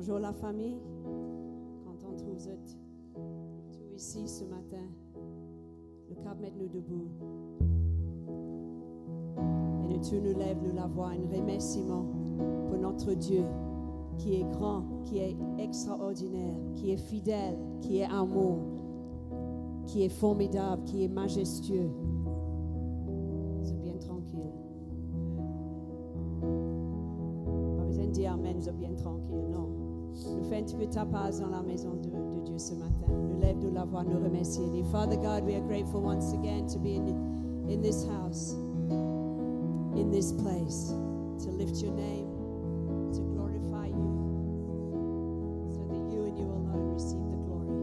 Bonjour la famille, content de vous êtes tous ici ce matin. Le Cap met nous debout. Et nous tous nous lèvent, nous la voix, un remerciement pour notre Dieu qui est grand, qui est extraordinaire, qui est fidèle, qui est amour, qui est formidable, qui est majestueux. C'est bien tranquille. Pas besoin de dire Amen, c'est bien tranquille, non. Nous faisons un petit peu tapage dans la maison de Dieu ce matin. Nous lèvons, nous la voix, nous remercions. Et Father God, we are grateful once again to be in this house, in this place, to lift your name, to glorify you, so that you and you alone receive the glory.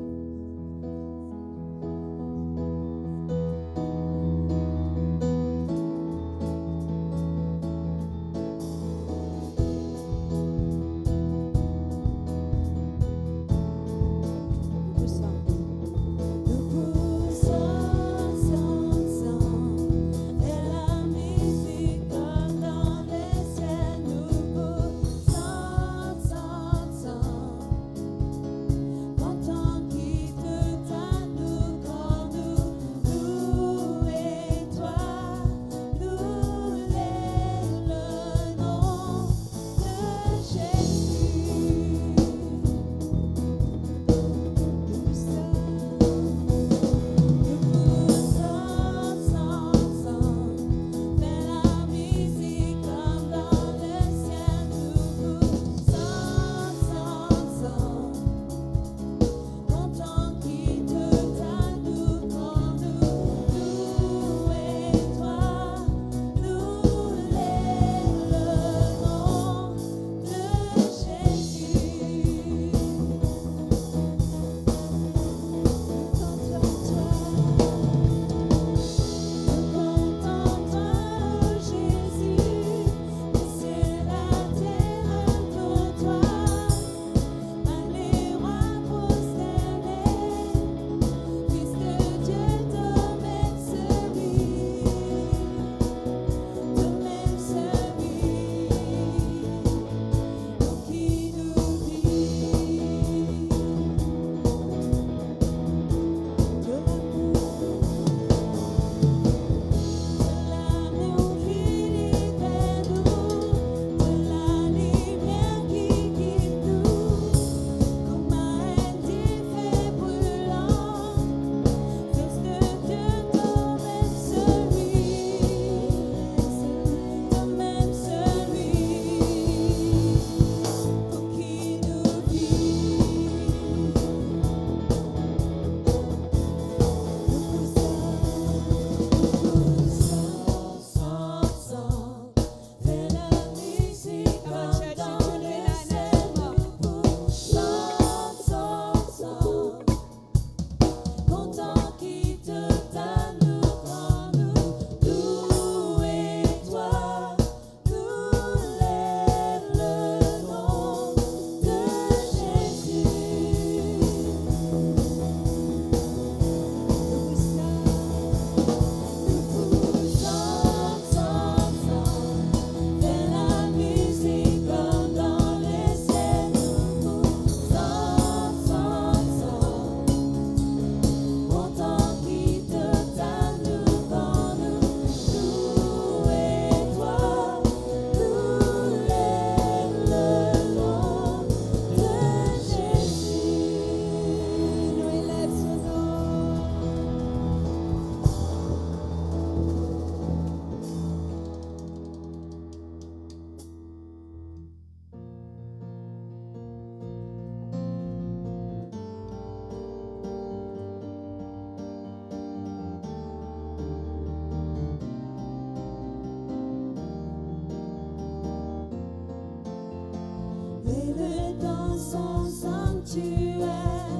Mets-le dans son sanctuaire,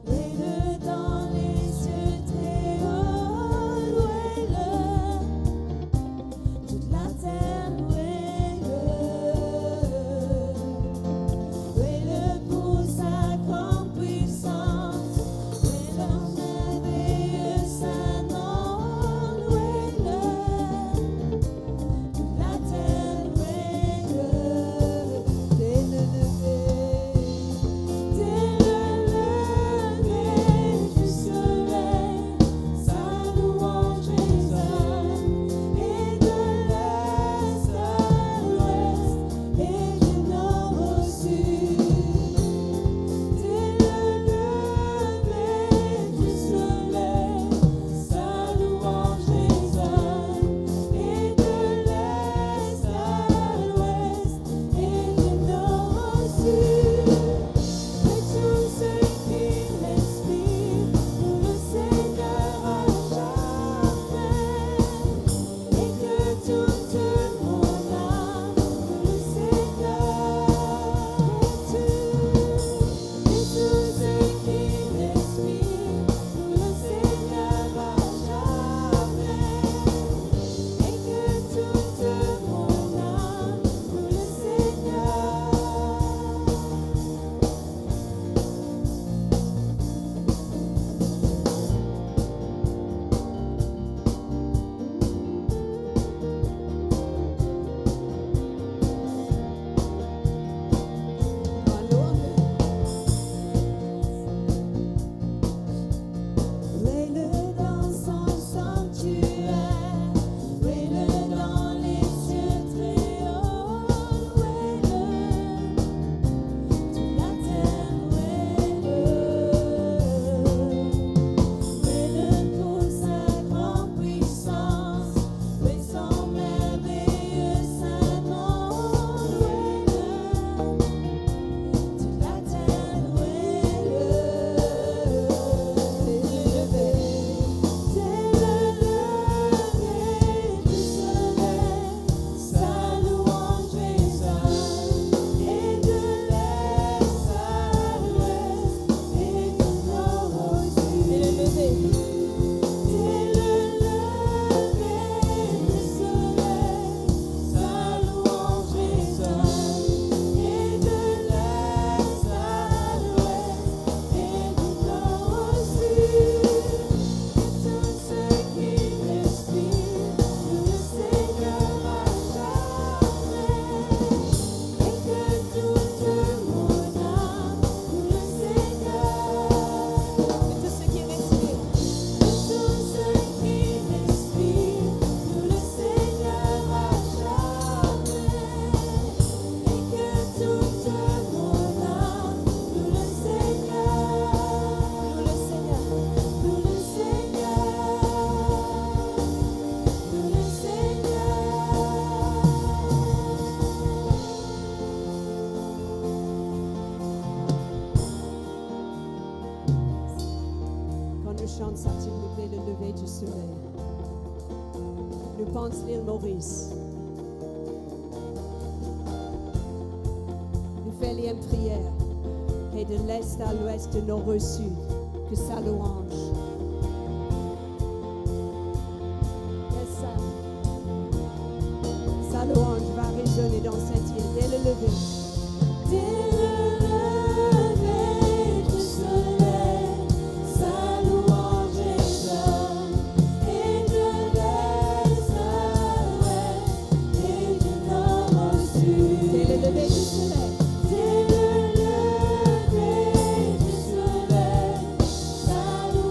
mets-le dans les cieux très hauts, louez-le, toute la terre louez-le, louez-le pour sa grande puissance, louez-le merveilleux sa nom, louez-le, toute la terre louez-le. chante ça, s'il vous plaît, le lever du soleil. Nous pense l'île Maurice. Nous faisons une prière. Et de l'est à l'ouest, de nord au sud, que sa louange. Laisse ça. Sa louange va résonner dans cette île dès le lever. Dès le lever du soleil, sa louange résonne, et de l'est à l'ouest, et du nord au sud. Dès le lever du soleil. Dès le lever du soleil, sa louange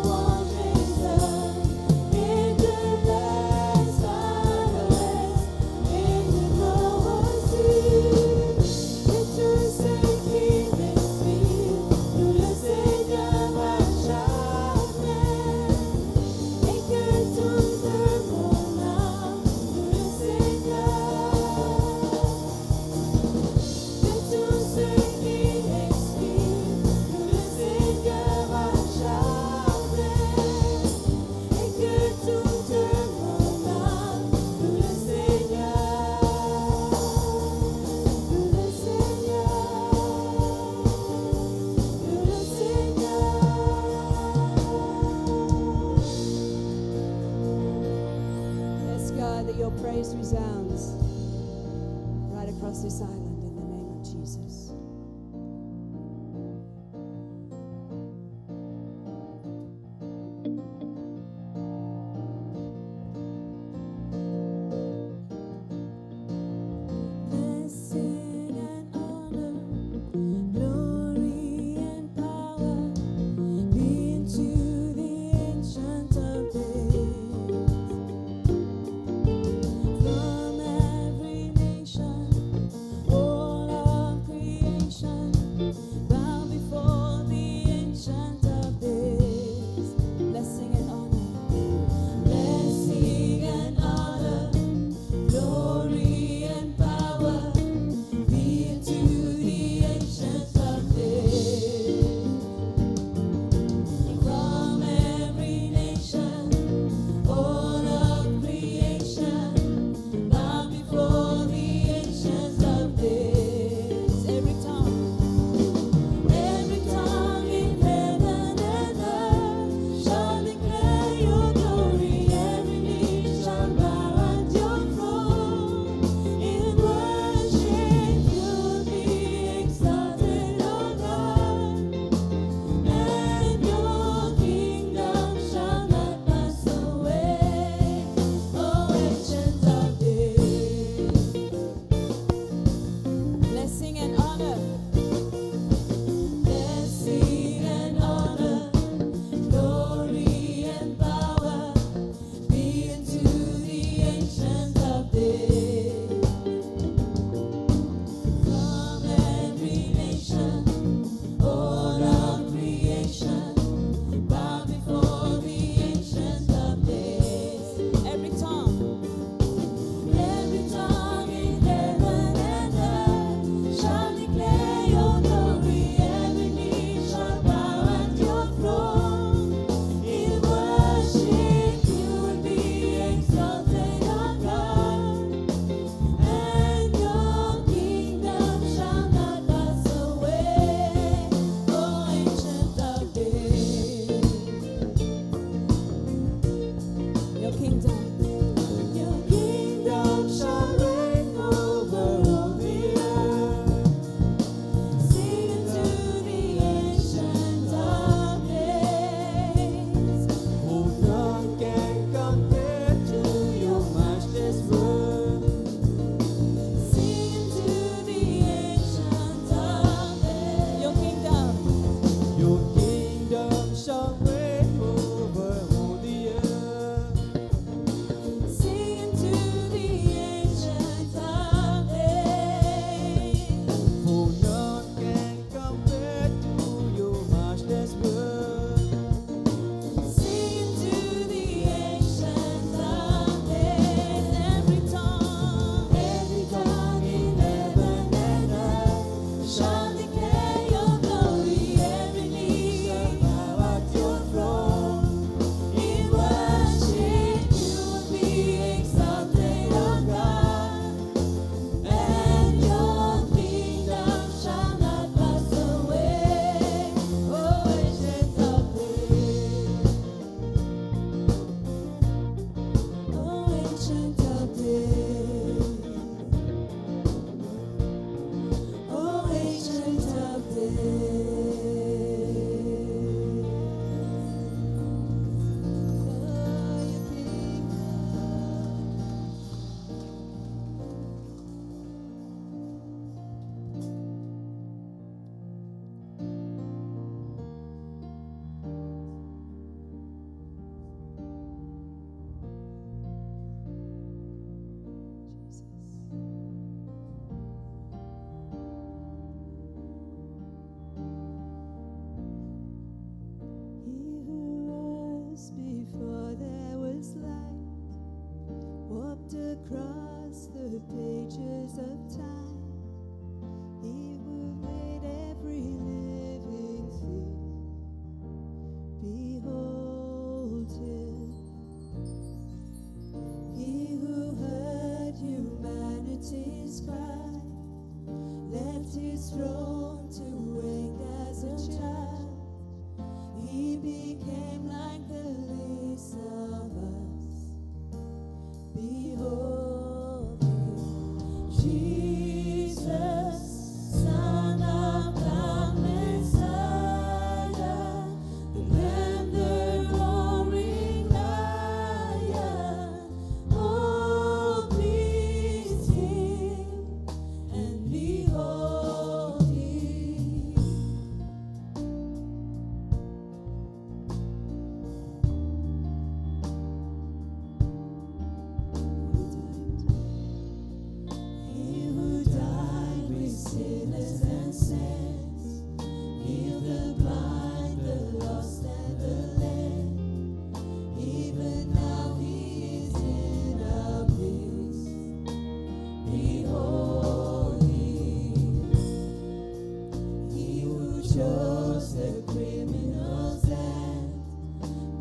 shows the criminal's end,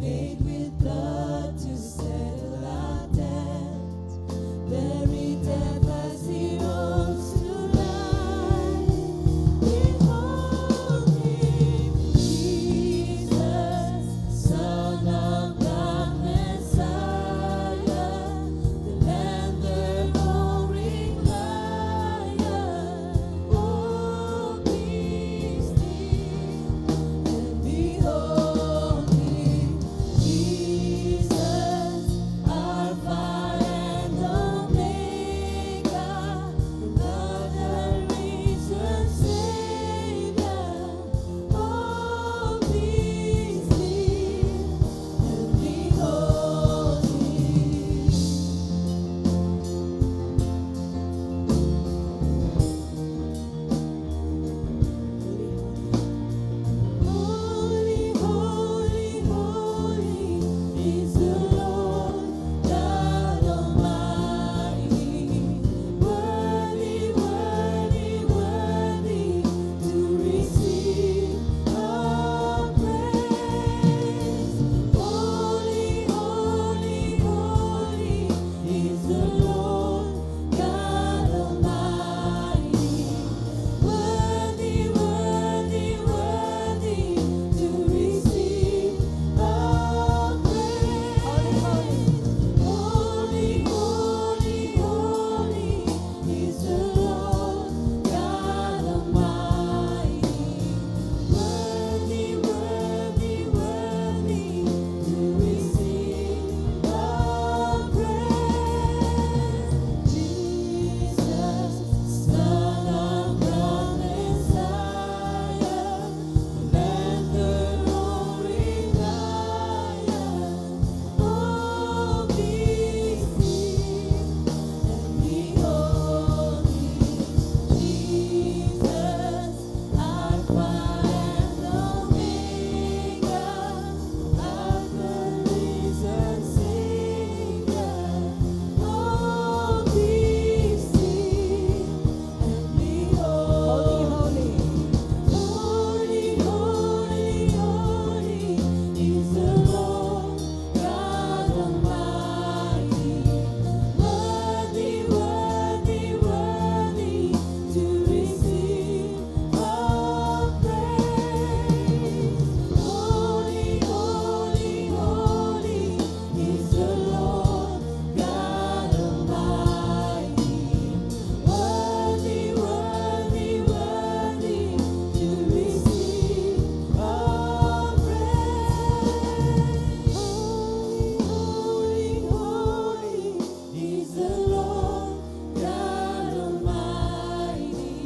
paid with blood to settle our debt, buried death as he rose to life. Behold him, Jesus, Son of God, Messiah, the Lamb, the roaring Lion. Oh, be still and behold him, Jesus, Alpha and Omega, the blood and risen Savior. Oh, be still and behold him. Holy, holy, holy is the Lord God Almighty. Worthy, worthy, worthy to receive our praise. Holy, holy, holy is the Lord God Almighty. Worthy, worthy, worthy to receive our praise. Holy, holy, holy is the Lord God Almighty. Worthy, worthy, worthy to receive our praise. Jesus, Son of God, Messiah, the Lamb, the roaring Lion. Oh, be still and behold him, Jesus, Alpha and Omega, the risen Savior. Oh, be still and behold him. Holy, holy, holy is the Lord God Almighty. Worthy, worthy, worthy to receive our praise. Holy, holy, holy is the Lord God Almighty. Worthy, worthy, worthy to receive our praise. Holy, holy, holy is the Lord God Almighty.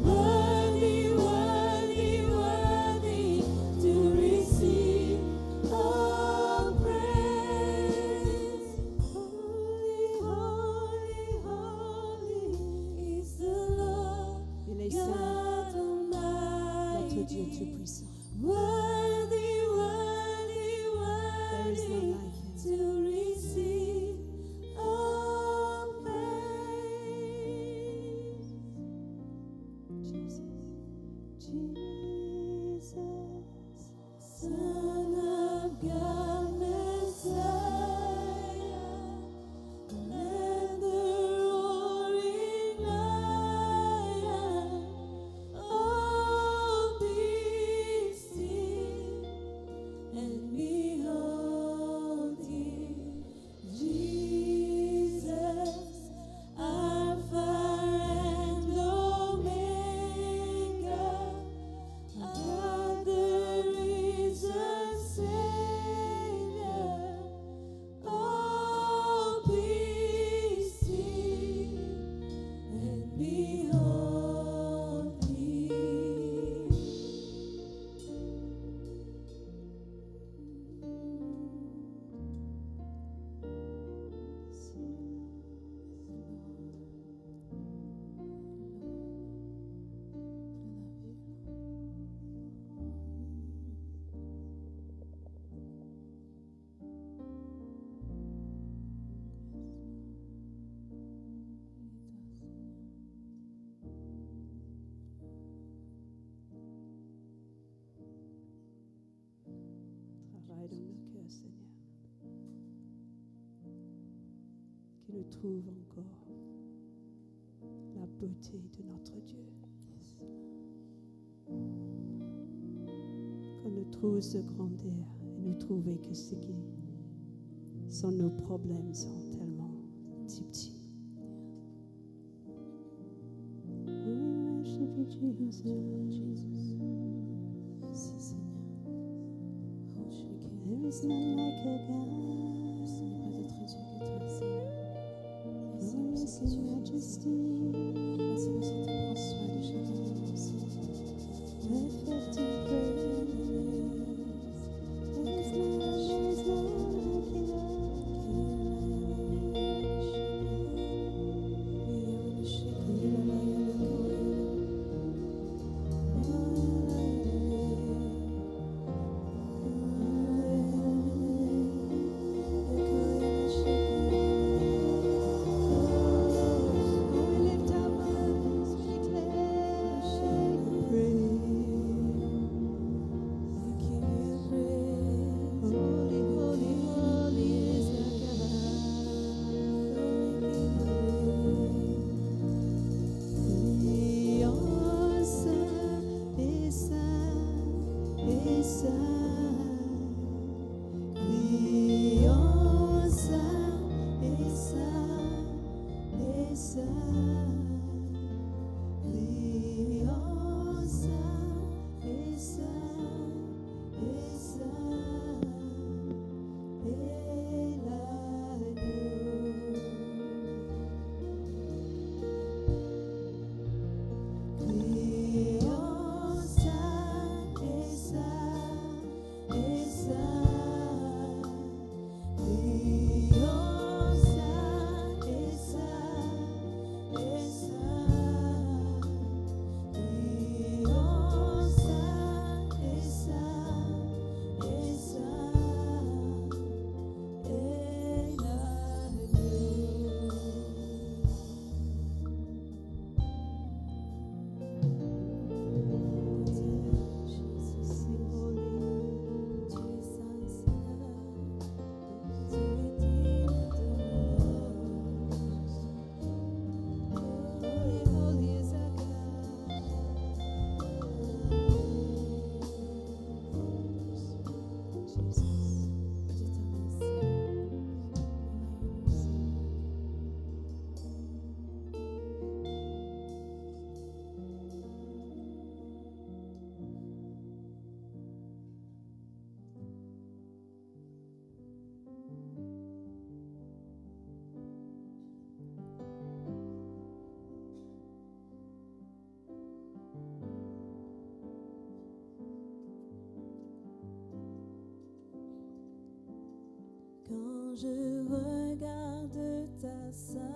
Worthy, worthy, worthy to receive our praise. Holy, holy, holy is the Lord Il est saint, God notre Dieu Almighty. Tout-Puissant. Worthy, worthy, There is none worthy like him. to receive our praise. Jesus. Jesus, Son of God, Messiah, and the roaring Lion. Oh, be still travaille dans nos cœurs, Seigneur. Qu'il nous trouve encore la beauté de notre Dieu. Qu'on nous trouve ce grandeur et nous trouver que ce qui sont nos problèmes sont tellement petits. We worship you, Jesus. Merci Seigneur. Oh, je suis guéri. There is none like a God. Ce n'est pas d'autre Dieu que toi, Seigneur. Merci Glorious parce que in tu es majesty, Merci parce que tu prends soin de chacun de nous, Seigneur. perfect in praise. There is none like a God. We lift our voice, we declare praise. Holy, holy, holy is our God. Saint, et saint, et saint. Prions saint, et saint, et saint. Prions saint, et saint, et saint. Et l'agneau. Prions saint, et saint, et saint. Prions saint, et saint, et saint. Prions saint, et saint, et saint. Et l'agneau. Jesus, Holy, tu es saint, Seigneur. Tu es digne de holy, holy is our God. Jesus, je te remercie. Quand je regarde ta sainteté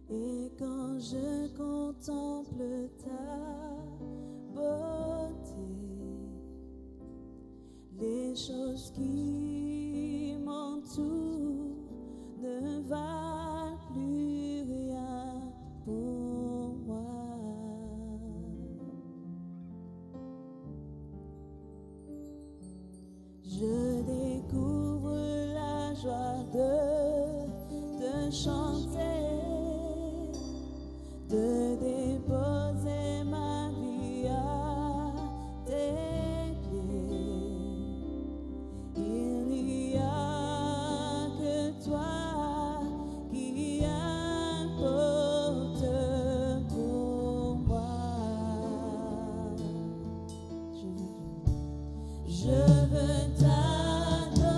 et quand je contemple ta beauté, les choses qui m'entourent ne valent plus rien pour moi. Je découvre la joie de chanter, de déposer ma vie à tes pieds. Il n'y a que toi qui importe pour moi. Je veux t'adorer.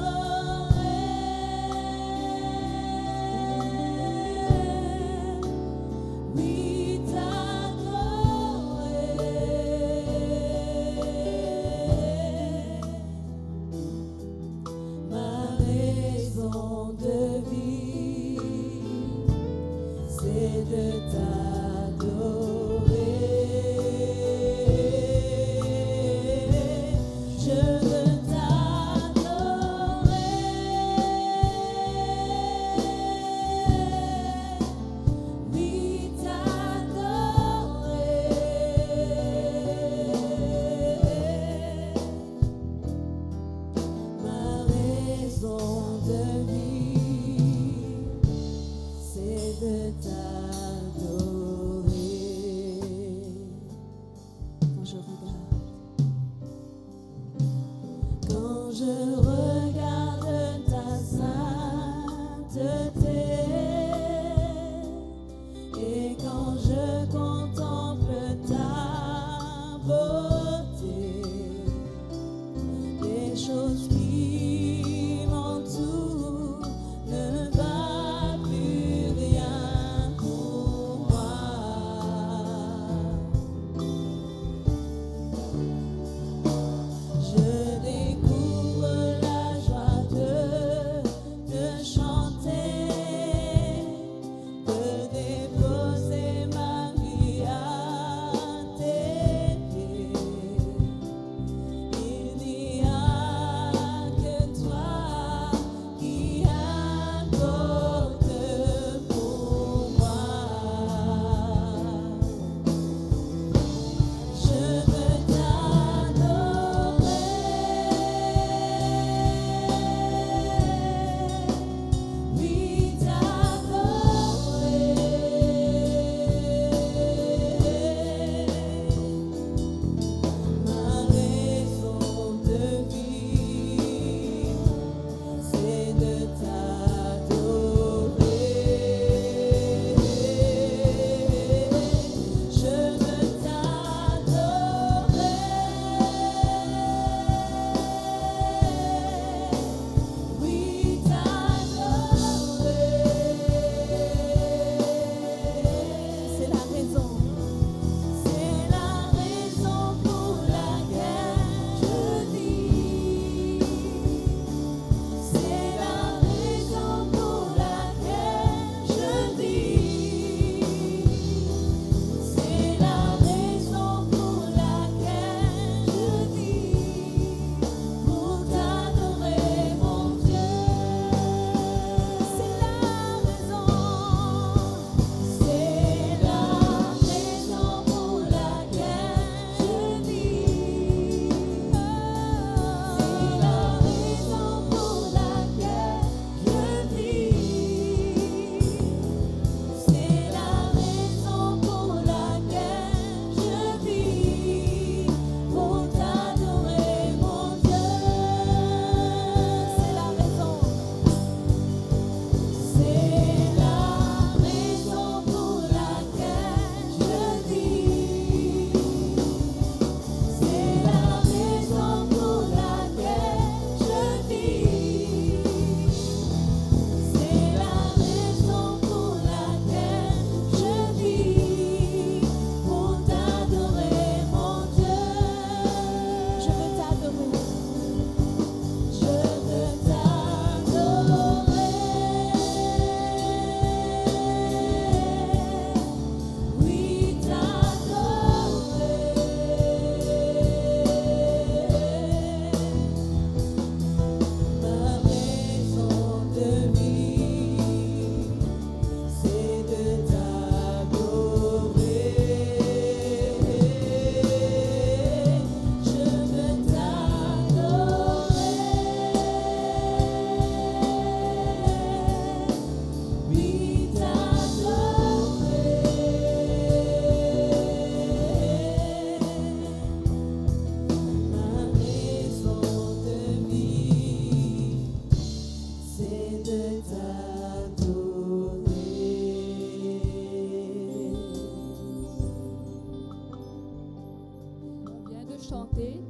chanter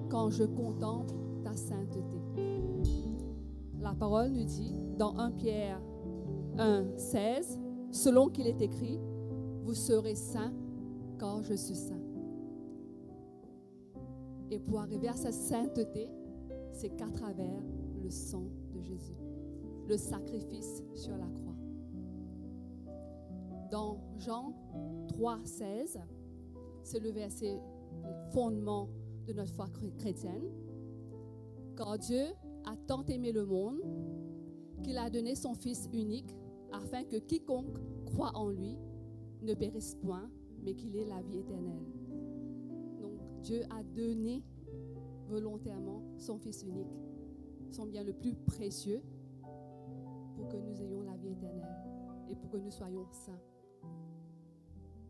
quand je contemple ta sainteté. La parole nous dit dans 1 Pierre 1, 16, selon qu'il est écrit, vous serez saints car je suis saint. Et pour arriver à cette sainteté, c'est qu'à travers le sang de Jésus, le sacrifice sur la croix. Dans Jean 3, 16, c'est le verset fondement de notre foi chrétienne. Car Dieu a tant aimé le monde qu'il a donné son Fils unique afin que quiconque croit en lui ne périsse point, mais qu'il ait la vie éternelle. Donc Dieu a donné volontairement son Fils unique, son bien le plus précieux, pour que nous ayons la vie éternelle et pour que nous soyons saints.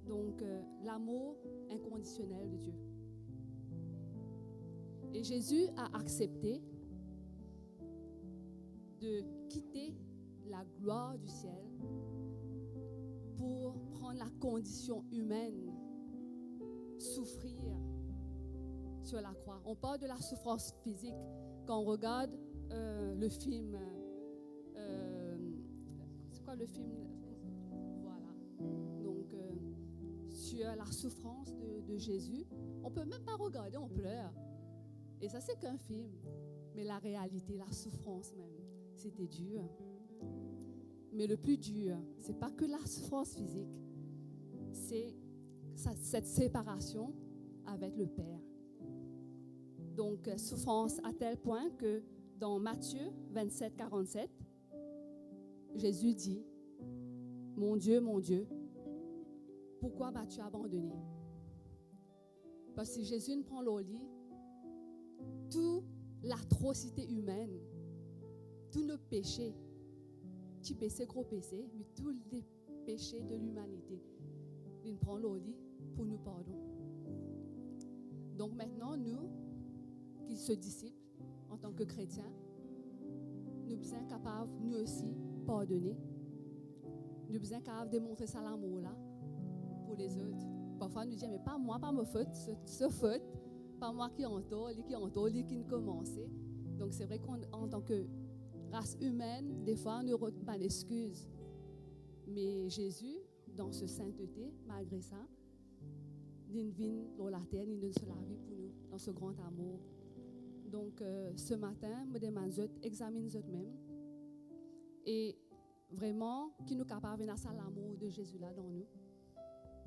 Donc l'amour inconditionnel de Dieu. Et Jésus a accepté de quitter la gloire du ciel pour prendre la condition humaine, souffrir sur la croix. On parle de la souffrance physique quand on regarde le film. C'est quoi le film? Voilà. Donc, sur la souffrance de Jésus, on ne peut même pas regarder, on pleure. Et ça, c'est qu'un film. Mais la réalité, la souffrance même, c'était dur. Mais le plus dur, ce n'est pas que la souffrance physique, c'est cette séparation avec le Père. Donc, souffrance à tel point que dans Matthieu 27, 47, Jésus dit, mon Dieu, pourquoi m'as-tu abandonné? Parce que Jésus ne prend le lit, toute l'atrocité humaine, tous nos péchés, petits péchés, gros péchés, mais tous les péchés de l'humanité, il prend le lit pour nous pardonner. Donc maintenant, nous, qui sommes disciples, en tant que chrétiens, nous sommes capables, nous aussi, pardonner. Nous sommes capables de démontrer ça l'amour-là pour les autres. Parfois, nous disons, mais pas moi, pas ma faute, ce faute, pas moi qui en tort, lui qui ne commençait. Donc, c'est vrai qu'en tant que race humaine, des fois, on ne retrouve pas d'excuses. Mais Jésus, dans ce sainteté, malgré ça, il vient dans la terre, il donne la vie pour nous, dans ce grand amour. Donc, ce matin, je me demande, examine nous-mêmes et vraiment, qui nous capable de l'amour de Jésus là dans nous,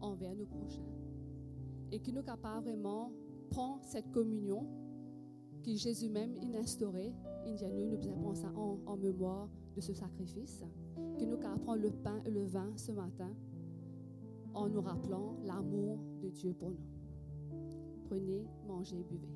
envers nos prochains. Et qui nous capable vraiment prendre cette communion que Jésus même a instaurée. Il dit nous prendre ça en mémoire de ce sacrifice. Qui nous capable prendre le pain et le vin ce matin en nous rappelant l'amour de Dieu pour nous. Prenez, mangez, buvez.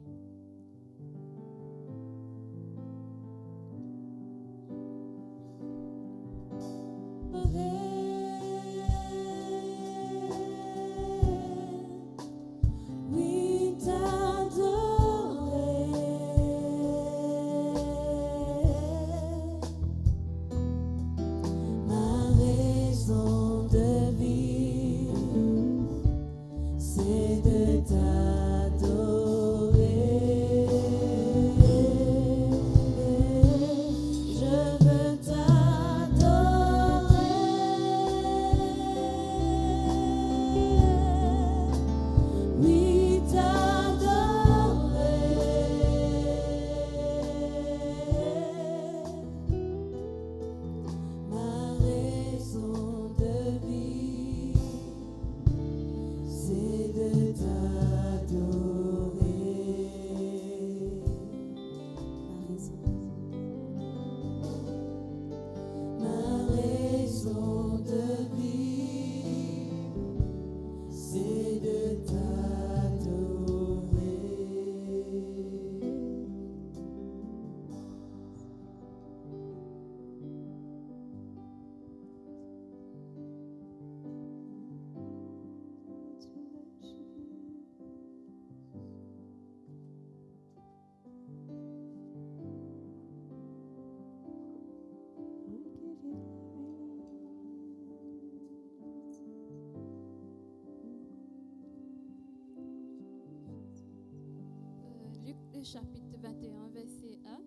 Matthieu chapitre 21, verset 1.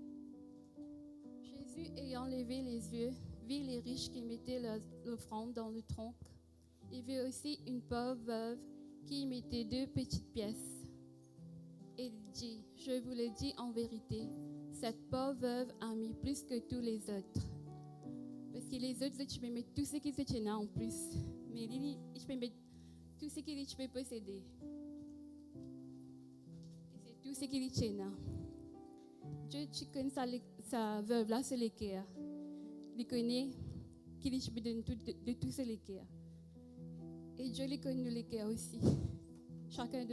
Jésus, ayant levé les yeux, vit les riches qui mettaient l'offrande dans le tronc. Il vit aussi une pauvre veuve qui y mettait 2 petites pièces. Et il dit, je vous le dis en vérité, cette pauvre veuve a mis plus que tous les autres. Parce que les autres, tu peux mettre tout ce qui se tient en plus. Mais lui, je peux mettre tout ce que tu peux posséder. Et c'est tout ce qui tient. Dieu, tu connais sa veuve là, c'est l'équerre. Il connaît qu'il peut donner de tout ce l'équerre. Et Dieu les connaît l'équerre aussi. Chacun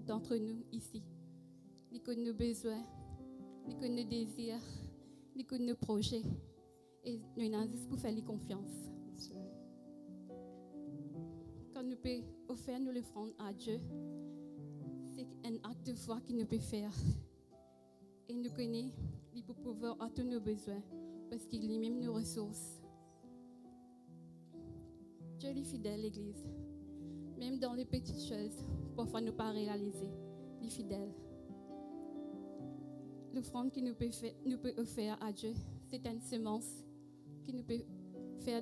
d'entre nous ici. Il connaît nos besoins, il connaît nos désirs, il connaît nos projets. Et nous avons juste pour faire les confiance. Quand nous pouvons offrir nous l'offrande à Dieu, c'est un acte de foi qu'il nous peut faire. Et nous connaît, il peut pouvoir à tous nos besoins, parce qu'il est même nos ressources. Dieu est fidèle, l'Église. Même dans les petites choses, parfois nous pas réaliser, il est fidèle. L'offrande qu'il nous peut offrir à Dieu, c'est une semence qui nous peut faire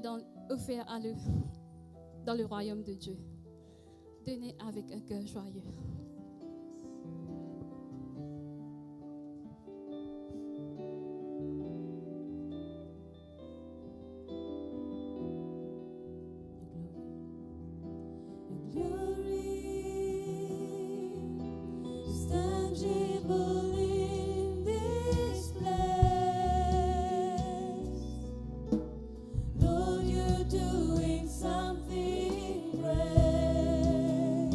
offrir dans le royaume de Dieu. Donnez avec un cœur joyeux. Doing something great.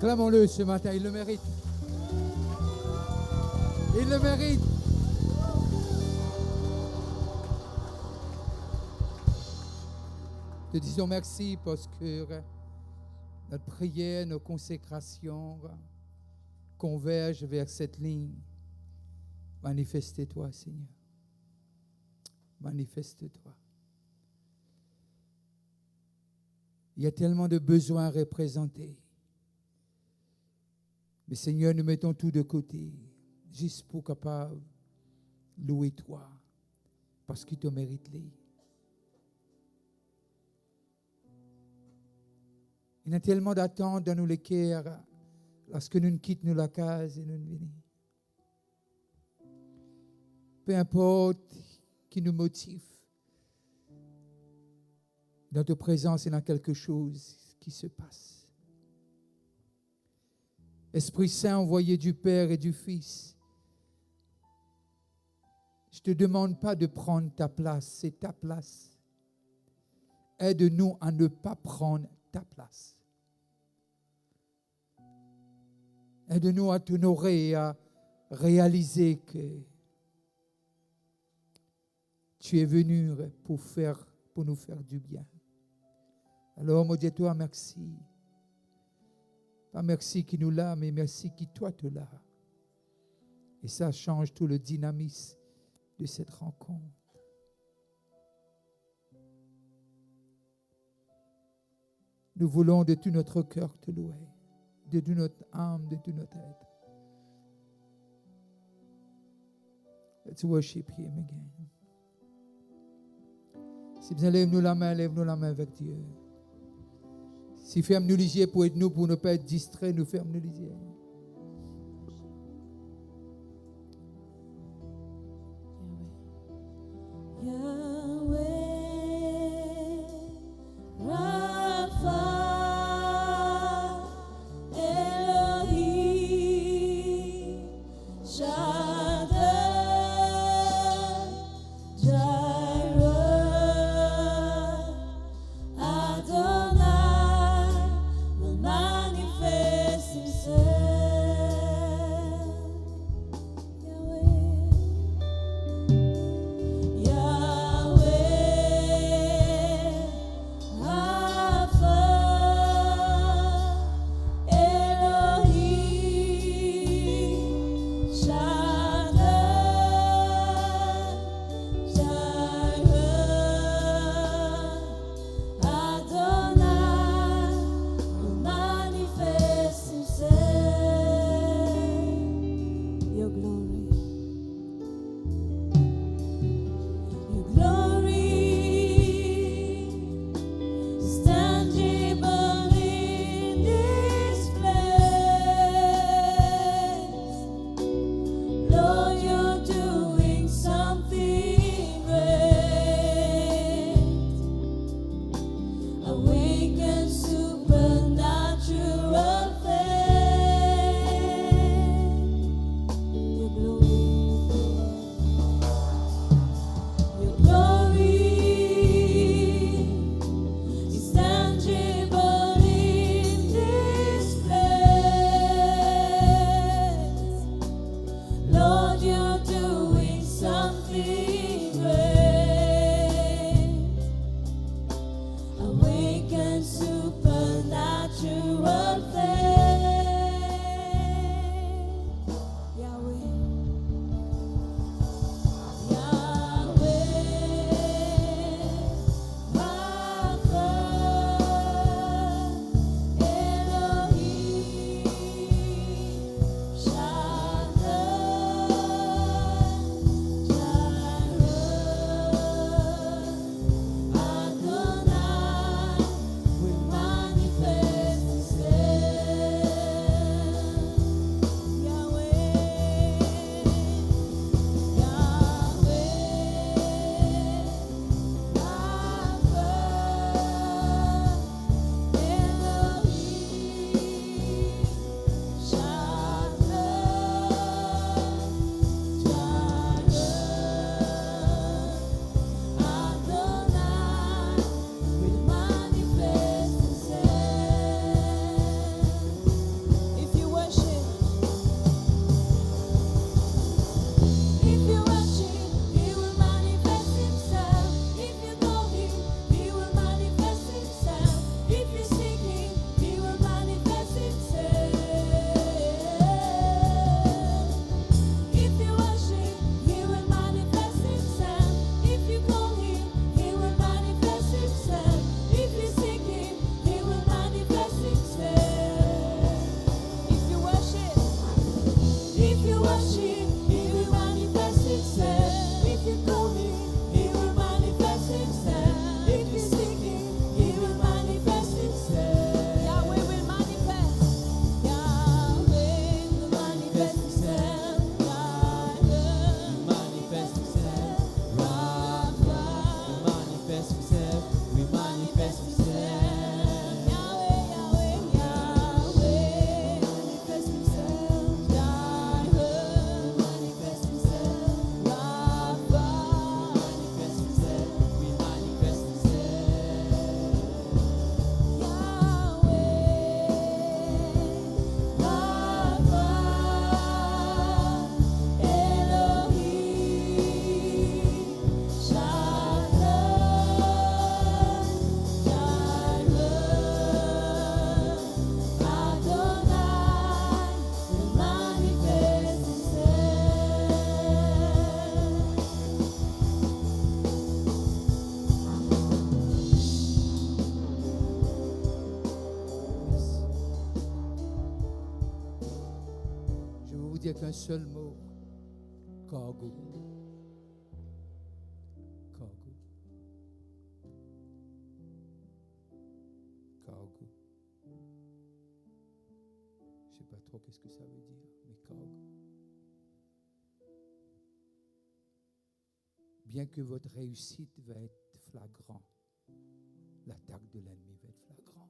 Acclamons-le ce matin, il le mérite. Il le mérite. Te disons merci parce que notre prière, nos consécrations convergent vers cette ligne. Manifeste-toi, Seigneur. Manifeste-toi. Il y a tellement de besoins représentés. Mais Seigneur, nous mettons tout de côté, juste pour capable louer toi, parce qu'il te mérite les. Il y a tellement d'attentes dans nous les cœurs lorsque nous quittons la case et nous venons. Peu importe qui nous motive, dans ta présence, il y a quelque chose qui se passe. Esprit Saint, envoyé du Père et du Fils, je ne te demande pas de prendre ta place, c'est ta place. Aide-nous à ne pas prendre ta place. Aide-nous à t'honorer et à réaliser que tu es venu pour nous faire du bien. Alors, mon Dieu, toi, merci. Pas merci qui nous l'a, mais merci qui toi te l'a. Et ça change tout le dynamisme de cette rencontre. Nous voulons de tout notre cœur te louer, de toute notre âme, de tout notre être. Let's worship Him again. Si vous lève-nous la main avec Dieu. Si ferme-nous les yeux pour être nous, pour ne pas être distraits, nous ferme-nous les yeux. If you worship, He will manifest Himself. If you call Him, He will manifest Himself. If you seek Him, He will manifest Himself. Yahweh will manifest. Yahweh will manifest Himself. Yahweh will manifest Himself. Rapha will manifest Himself. We manifest Himself. Yahweh, Yahweh, Yahweh manifest Himself. Yahweh manifest Himself. Rapha manifest Himself. We manifest Himself. Yahweh, Rapha, Elohim, Shalom, Jireh, Adonai, will manifest Himself. Je vais vous dire qu'un seul mot. Cargo. Cargo. Cargo. Je ne sais pas trop qu'est-ce que ça veut dire, mais cargo. Bien que votre réussite va être flagrant, l'attaque de l'ennemi va être flagrant.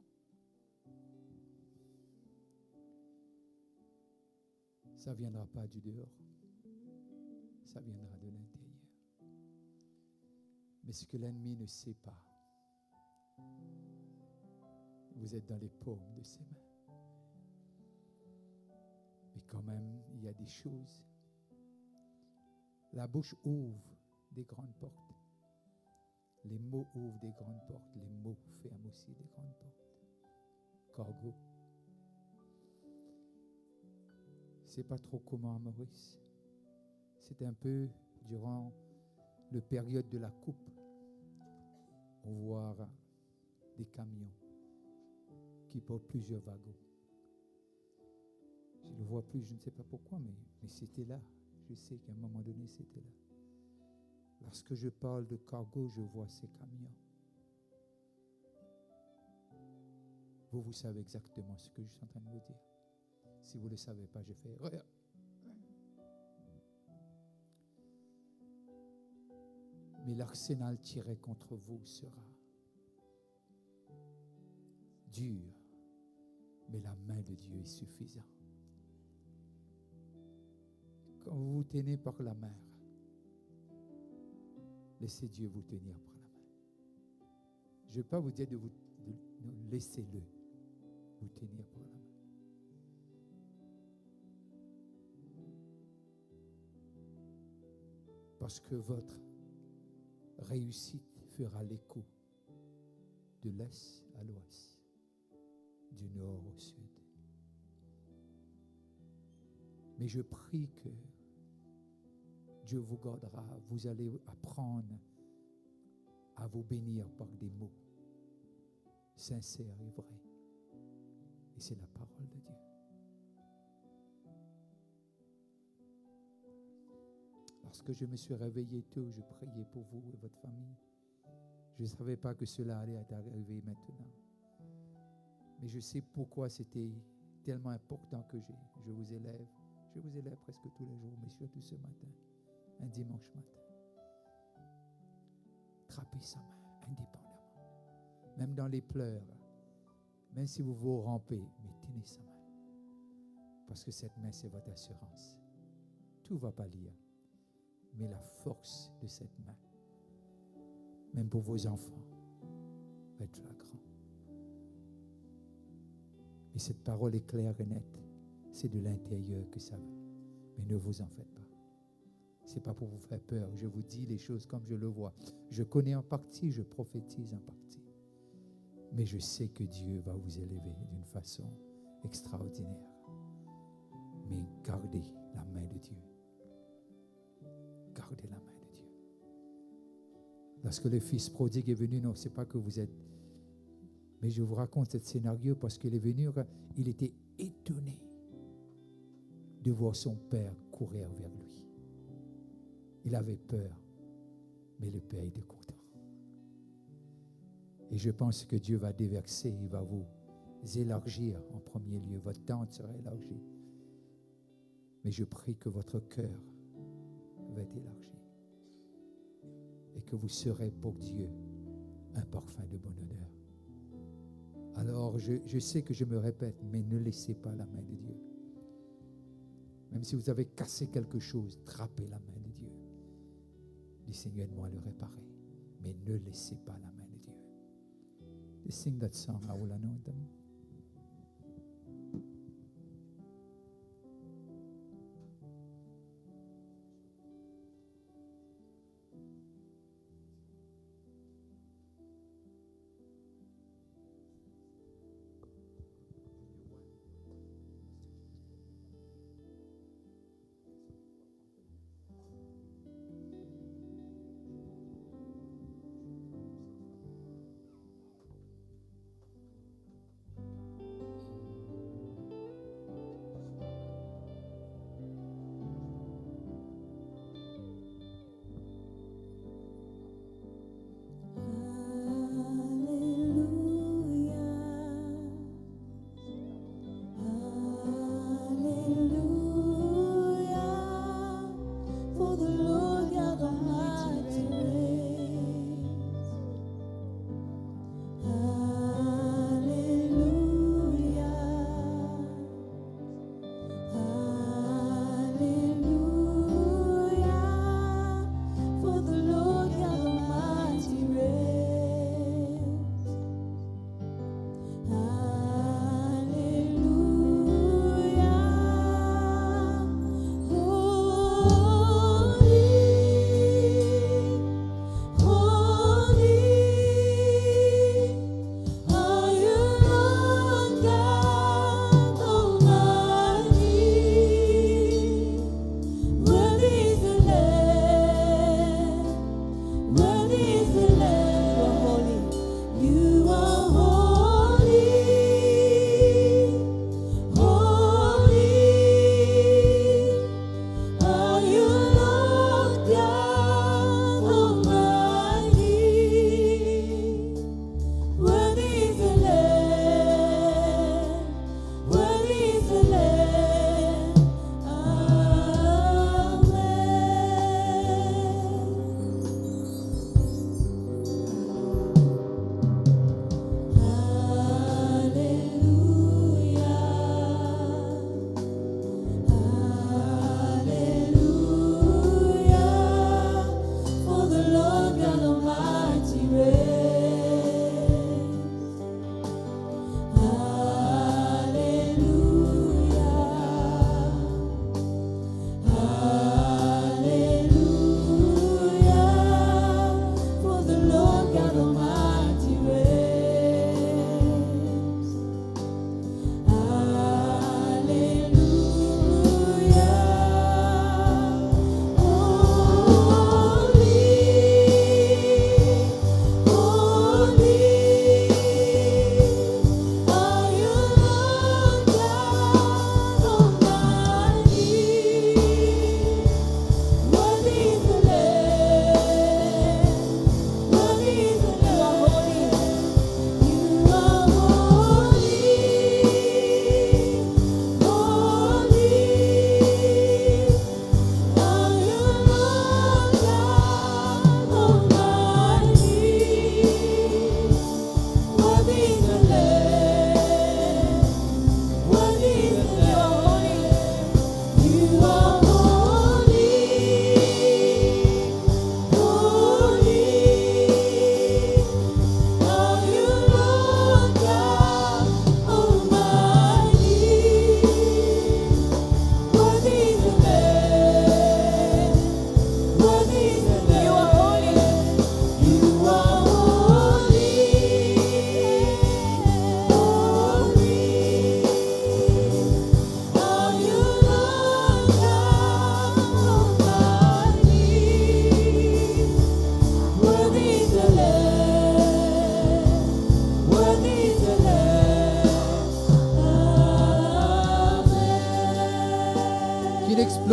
Ça ne viendra pas du dehors, ça viendra de l'intérieur. Mais ce que l'ennemi ne sait pas, vous êtes dans les paumes de ses mains. Mais quand même, il y a des choses. La bouche ouvre des grandes portes. Les mots ouvrent des grandes portes. Les mots ferment aussi des grandes portes. Cargo. C'est pas trop comment, Maurice. C'est un peu durant la période de la coupe. On voit des camions qui portent plusieurs wagons. Je ne le vois plus, je ne sais pas pourquoi, mais c'était là. Je sais qu'à un moment donné, c'était là. Lorsque je parle de cargo, je vois ces camions. Vous savez exactement ce que je suis en train de vous dire. Si vous ne le savez pas, je fais regarde. Mais l'arsenal tiré contre vous sera dur, mais la main de Dieu est suffisante. Quand vous vous tenez par la main, laissez Dieu vous tenir par la main. Je ne vais pas vous dire de laissez-le vous tenir par la main. Parce que votre réussite fera l'écho de l'est à l'ouest, du nord au sud. Mais je prie que Dieu vous gardera. Vous allez apprendre à vous bénir par des mots sincères et vrais. Et c'est la parole de Dieu. Lorsque je me suis réveillé tôt, je priais pour vous et votre famille. Je ne savais pas que cela allait arriver maintenant. Mais je sais pourquoi c'était tellement important que je vous élève. Je vous élève presque tous les jours, mais surtout ce matin, un dimanche matin. Trappez sa main indépendamment. Même dans les pleurs, même si vous vous rampez, mais tenez sa main. Parce que cette main, c'est votre assurance. Tout ne va pas lire. Mais la force de cette main, même pour vos enfants, va être flagrant. Et cette parole est claire et nette. C'est de l'intérieur que ça va. Mais ne vous en faites pas. Ce n'est pas pour vous faire peur. Je vous dis les choses comme je le vois. Je connais en partie, je prophétise en partie. Mais je sais que Dieu va vous élever d'une façon extraordinaire. Mais gardez la main de Dieu. Gardez la main de Dieu. Lorsque le fils prodigue est venu, non, ce n'est pas que vous êtes... Mais je vous raconte ce scénario parce qu'il est venu, il était étonné. de voir son père courir vers lui. Il avait peur, mais le père était content. Et je pense que Dieu va déverser, il va vous élargir en premier lieu. Votre tente sera élargie. Mais je prie que votre cœur va être élargi. Et que vous serez pour Dieu un parfum de bonne odeur. Alors, je sais que je me répète, mais ne laissez pas la main de Dieu. Même si vous avez cassé quelque chose, trappez la main de Dieu. Dis Seigneur, aide-moi à le réparer. Mais ne laissez pas la main de Dieu. Just sing that song, I will anoint them.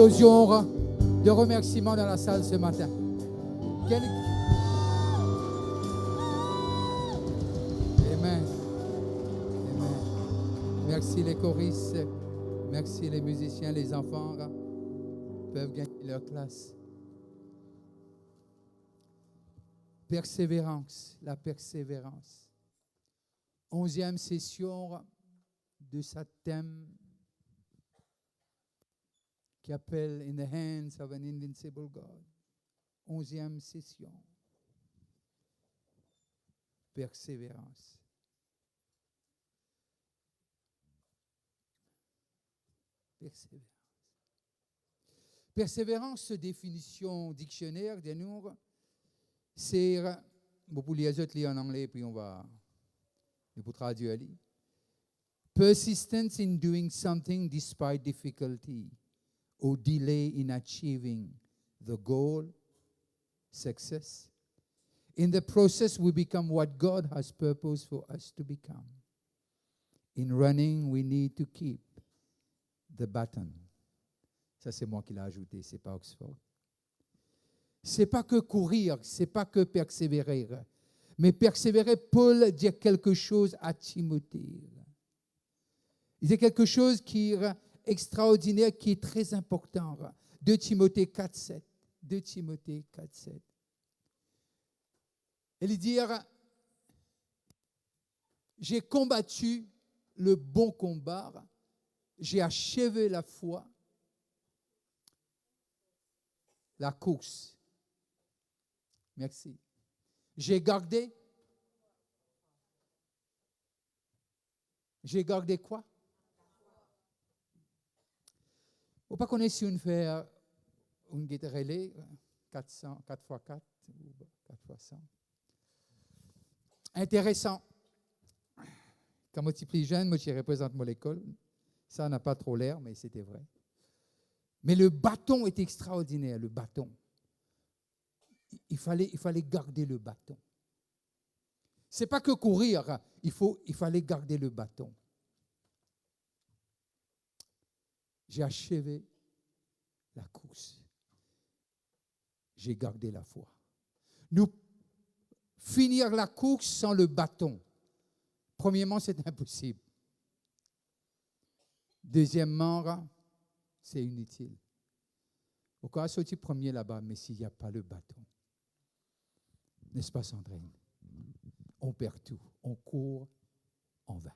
explosion de remerciements dans la salle ce matin. Amen. Amen. Merci les choristes, merci les musiciens, les enfants peuvent gagner leur classe. Persévérance, la persévérance. 11e session de ce thème qui appelle In the Hands of an Invincible God. 11e session. Persévérance. Persévérance. Persévérance, définition dictionnaire de nous, c'est, bon, pour les autres, lire en anglais, puis on va traduire. Persistence in doing something despite difficulty or delay in achieving the goal, success. In the process, we become what God has purposed for us to become. In running, we need to keep the baton. Ça, c'est moi qui l'ai ajouté, c'est pas Oxford. C'est pas que courir, c'est pas que persévérer. Mais persévérer, Paul dit quelque chose à Timothée. Il dit quelque chose qui est extraordinaire, qui est très important. 2 Timothée 4,7. 2 Timothée 4,7. Il dit, j'ai combattu le bon combat, j'ai achevé la foi, la course. Merci. J'ai gardé quoi? Vous ne connaissez si on fait une guitare relais 4x4 ou 4x100. Intéressant. Quand moi, je suis plus jeune, moi, je représente mon école. Ça n'a pas trop l'air, mais c'était vrai. Mais le bâton est extraordinaire, le bâton. Il fallait garder le bâton. Ce n'est pas que courir, il fallait garder le bâton. J'ai achevé la course. J'ai gardé la foi. Nous finir la course sans le bâton. Premièrement, c'est impossible. Deuxièmement, c'est inutile. Au cas où tu premier là-bas, mais s'il n'y a pas le bâton, n'est-ce pas, Sandrine? On perd tout. On court en vain.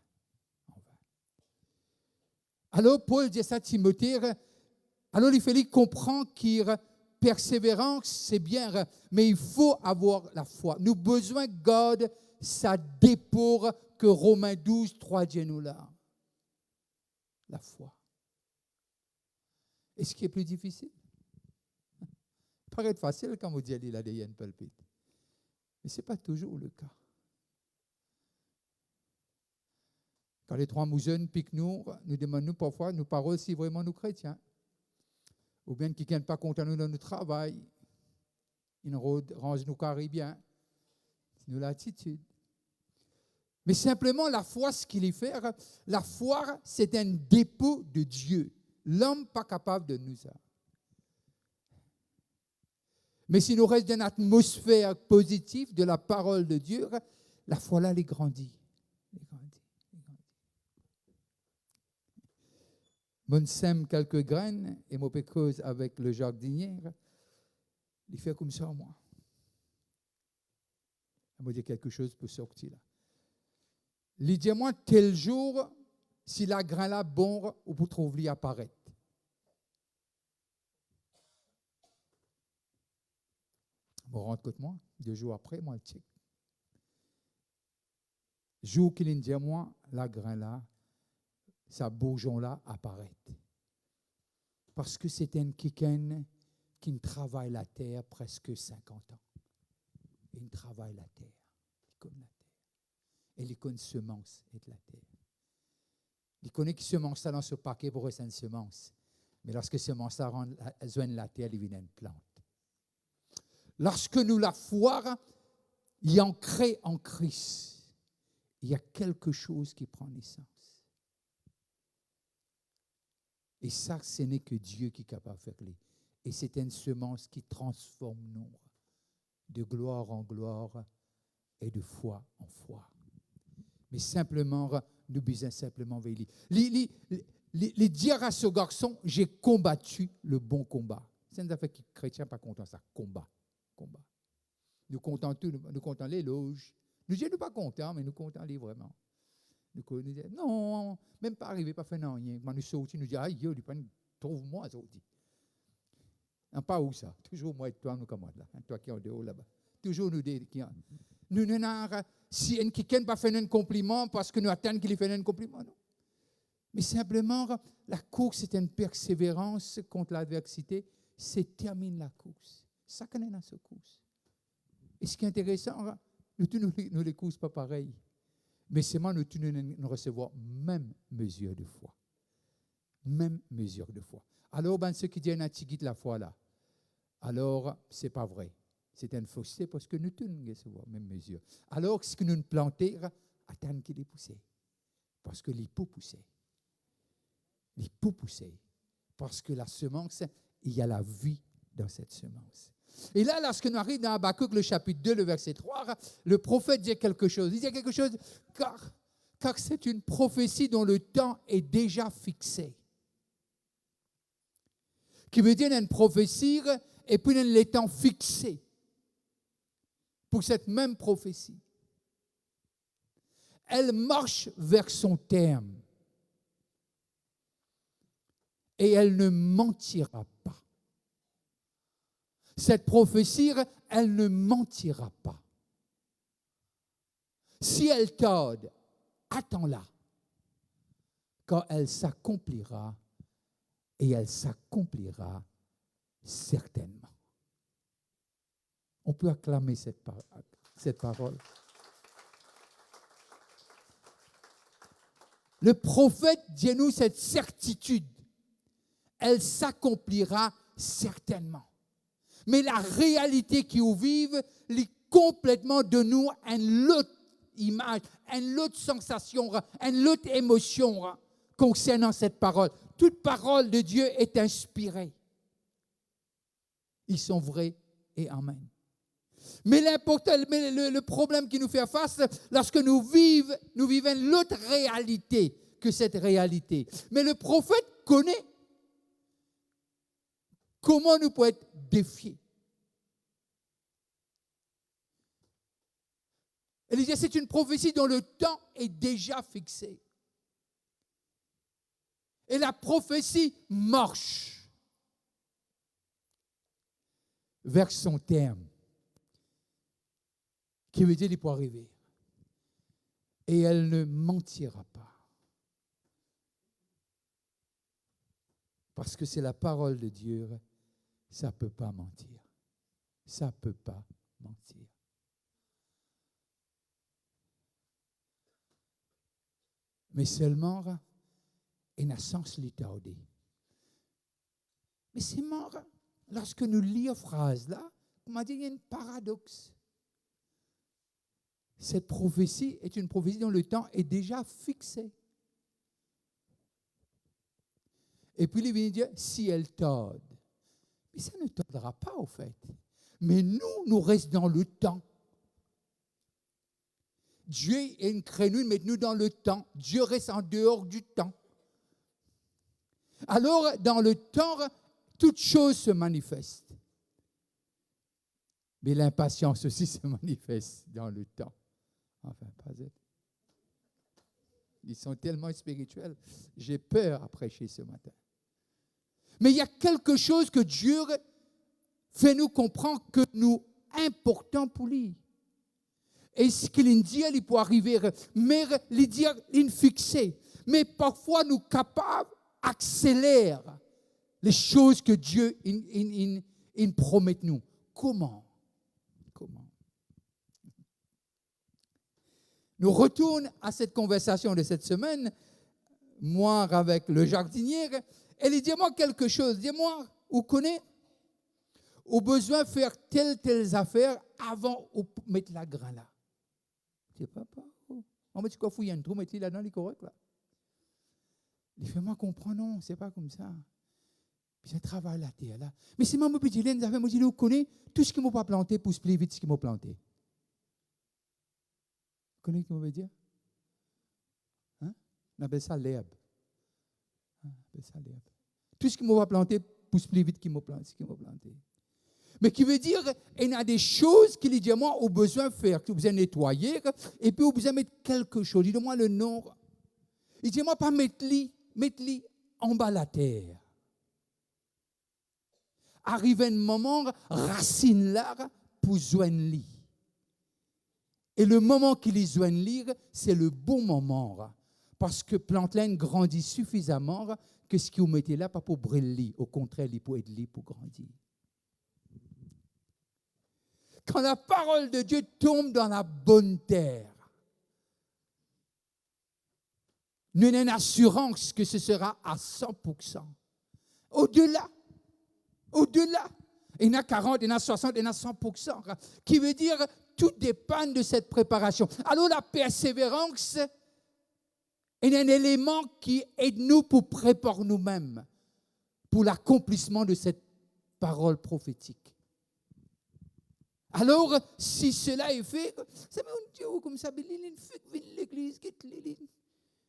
Alors, Paul dit ça à Timothée. Alors, il fallait comprendre que persévérance, c'est bien, mais il faut avoir la foi. Nous avons besoin que God, ça dépôt que Romains 12, 3 dit nous là. La foi. Et ce qui est plus difficile? Ça paraît facile quand vous dites qu'il a des hyènes palpites. Mais ce n'est pas toujours le cas. Quand les 3 mousons piquent nous demandons parfois, nous parlons si vraiment nous chrétiens. Ou bien qui ne sont pas contents de notre travail. Ils rangent nos carrés bien. C'est nous l'attitude. Mais simplement, la foi, ce qu'il y fait, la foi, c'est un dépôt de Dieu. L'homme n'est pas capable de nous avoir. Mais si nous restons dans une atmosphère positive de la parole de Dieu, la foi là, elle est grandie. Mon sème quelques graines et mon pécose avec le jardinier, il fait comme ça, moi. Il m'a dit quelque chose pour sortir là. Il dit, moi, tel jour, si la grain là bon, ou pour trouver apparaître. Je rentre contre moi, 2 jours après, moi, le check. Jour qu'il dit à moi, la grain là, sa bourgeon là apparaît. Parce que c'est un quelqu'un qui travaille la terre presque 50 ans. Il travaille la terre, il connaît la terre. Et il connaît semence et de la terre. Il connaît que semence ça dans ce paquet pour rester une semence. Mais lorsque semence ça joigne la terre, il vient une plante. Lorsque nous la foi, il y a ancré en Christ. Il y a quelque chose qui prend naissance. Et ça, ce n'est que Dieu qui est capable de faire. Et c'est une semence qui transforme nous de gloire en gloire et de foi en foi. Mais simplement, nous besoin simplement veiller. Les dire à ce garçon, j'ai combattu le bon combat. C'est une affaire qui chrétien pas content ça, combat. Nous comptons tout, nous comptons l'éloge. Nous ne sommes pas contents, mais nous comptons les vraiment. Nous disons, non, même pas arrivé, pas fait non, rien. Quand nous sortis, nous disons, aïe, trouve-moi, ça. Pas où ça? Toujours moi et toi, nous commandons là. Toi qui es en dehors là-bas. Toujours nous dire qui nous n'avons si quelqu'un n'a pas fait un compliment parce que nous attendons qu'il fait un compliment, non. Mais simplement, la course est une persévérance contre l'adversité. C'est termine la course. Ça connaît dans cette course. Et ce qui est intéressant, nous les courses pas pareil. Mais seulement nous recevons même mesure de foi. Même mesure de foi. Alors, ceux qui disent que la foi là, alors, ce n'est pas vrai. C'est une fausseté parce que nous tous nous recevons même mesure. Alors, ce que nous plantons, attendons qu'il ait poussé. Parce que les poux poussaient. Les poux poussaient. Parce que la semence, il y a la vie dans cette semence. Et là, lorsque nous arrivons dans Habakkuk, le chapitre 2, le verset 3, le prophète dit quelque chose. Il dit quelque chose car c'est une prophétie dont le temps est déjà fixé. Qui veut dire une prophétie et puis les temps fixés pour cette même prophétie. Elle marche vers son terme et elle ne mentira pas. Cette prophétie, elle ne mentira pas. Si elle tarde, attends-la, car elle s'accomplira et elle s'accomplira certainement. On peut acclamer cette parole. Le prophète dit nous cette certitude. Elle s'accomplira certainement. Mais la réalité qui nous vive, lit complètement de nous une autre image, une autre sensation, une autre émotion concernant cette parole. Toute parole de Dieu est inspirée. Ils sont vrais et amen. Mais le problème qui nous fait face, lorsque nous vivons l'autre réalité que cette réalité. Mais le prophète connaît comment nous pouvons être défiés. Elle disait, c'est une prophétie dont le temps est déjà fixé. Et la prophétie marche vers son terme, qui veut dire qu'il peut arriver. Et elle ne mentira pas. Parce que c'est la parole de Dieu, ça ne peut pas mentir. Ça ne peut pas mentir. Mais seulement, il n'a sens l'étardé. Mais c'est mort. Lorsque nous lisons cette phrase-là, on m'a dit qu'il y a un paradoxe. Cette prophétie est une prophétie dont le temps est déjà fixé. Et puis, il vient dire, si elle tarde. Mais ça ne tardera pas, au fait. Mais nous restons dans le temps. Dieu est une crénule, mettez-nous dans le temps. Dieu reste en dehors du temps. Alors, dans le temps, toute chose se manifeste. Mais l'impatience aussi se manifeste dans le temps. Enfin, pas être. Ils sont tellement spirituels. J'ai peur à prêcher ce matin. Mais il y a quelque chose que Dieu fait nous comprendre que nous important pour lui. Et ce qu'il dit, il peut arriver, mais il dit, il fixé. Mais parfois, nous capables accélérer les choses que Dieu il promet nous. Comment? Nous retournons à cette conversation de cette semaine, moi avec le jardinier, et il dit moi quelque chose. Dis-moi, vous connaissez? Au besoin de faire telles affaires avant de mettre la grain là. Je ne sais pas. On met quoi fouiller un trou, mettre là dans les corrects là. Il fait moi comprendre, non, c'est pas comme ça. Puis je travaille la terre là. Mais c'est mon petit laine, moi je connais tout ce qui m'a pas planté pousse plus vite ce qui m'a planté. Vous connaissez ce que je veux dire? Hein? On appelle ça l'herbe. On appelle ça l'herbe. Tout ce qui m'a pas planté pousse plus vite ce qui m'a planté. Mais qui veut dire, il y a des choses qu'il dit moi au besoin de faire, que vous besoin de nettoyer, et puis vous besoin de mettre quelque chose. Il dit moi le nom. Il dit moi pas mettre-li en bas la terre. Arrive un moment, racine là pour joindre li. Et le moment qu'il y joigne li, c'est le bon moment. Parce que plante-laine grandit suffisamment que ce que vous mettez là, pas pour briller, au contraire, il pour aider pour grandir. Quand la parole de Dieu tombe dans la bonne terre, nous avons une assurance que ce sera à 100%. Au-delà, il y en a 40, il y en a 60, il y en a 100%. Qui veut dire, tout dépend de cette préparation. Alors la persévérance est un élément qui aide nous pour préparer nous-mêmes pour l'accomplissement de cette parole prophétique. Alors, si cela est fait, ça me dit comme ça, l'église,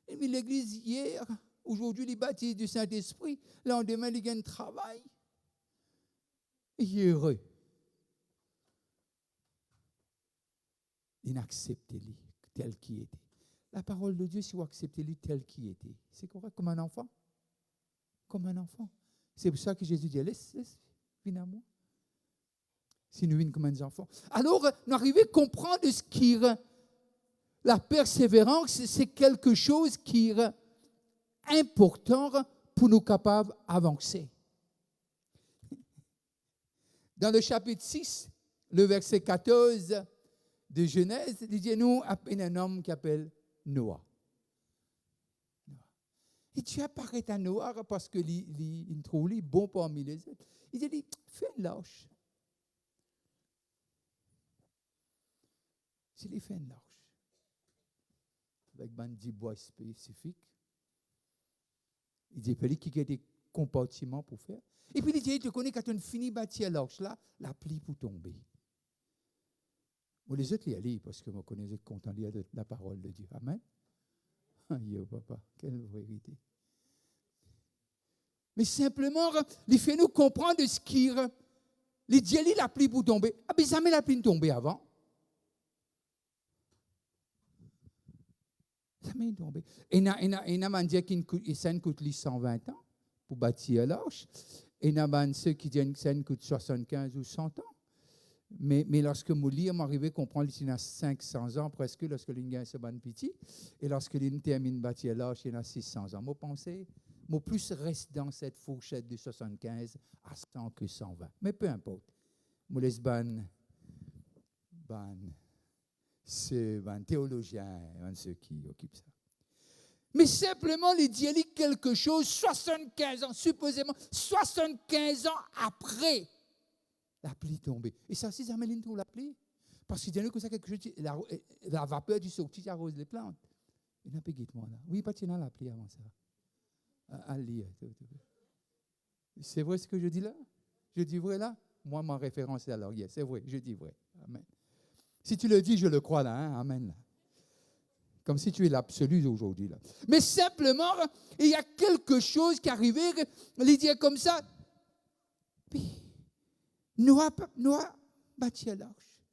l'église hier, aujourd'hui, les baptisés du Saint-Esprit, le lendemain, ils gagnent travail. Il est heureux. Il accepte-les tel qu'il était. La parole de Dieu, si vous acceptez-les tel qu'il était, c'est correct, comme un enfant. Comme un enfant. C'est pour ça que Jésus dit, laisse, viens à moi. Si nous venons comme des enfants. Alors, nous arrivons à comprendre ce qui la persévérance, c'est quelque chose qui est important pour nous capables d'avancer. Dans le chapitre 6, le verset 14 de Genèse, il dit nous appelle un homme qui s'appelle Noah. Et Dieu apparaît à Noah parce qu'il trouve lui bon parmi les autres. Il dit fais une lâche. Il fait une lâche. Avec un petit bois spécifique. Il dit qu'il y a des compartiments pour faire. Et puis il dit, tu connais quand on finit de bâtir l'arche là, la pluie pour tomber. Moi, les autres, les allez parce que moi, je connais content de lire la parole de Dieu. Amen. Yo, papa, quelle vérité. Mais simplement, il fait nous comprendre ce qui il dit, la pluie pour tomber. Ah, mais jamais la pluie tomber avant. Jamais tombé. Et il y a dit que ça coûte 120 ans pour bâtir l'arche. Et il y a ceux qui disent que ça coûte 75 ou 100 ans. Mais lorsque je lis, je m'arrive à comprendre qu'il y a 500 ans presque, lorsque l'on a ce bon petit. Et lorsque l'on termine de bâtir l'arche, il y a 600 ans. Moi, pensez, moi plus reste dans cette fourchette de 75 à 100 que 120. Mais peu importe. Moi, laisse c'est un théologien, ceux qui occupent ça. Mais simplement, il dit quelque chose, 75 ans, supposément, 75 ans après, la pluie tombée. Et ça, c'est Améline trouve la pluie. Parce qu'il dit que ça quelque chose, la vapeur du sorti arrose les plantes. Il n'a pas guide-moi là. Oui, pas tiens la pluie avant ça. À lire. C'est vrai ce que je dis là? Je dis vrai là? Moi, ma référence est alors, yes, c'est vrai, je dis vrai. Amen. Si tu le dis, je le crois là. Hein? Amen. Là. Comme si tu es l'absolu aujourd'hui. Là. Mais simplement, il y a quelque chose qui arrivait, il dit comme ça. Puis, Noah bâtit l'arche.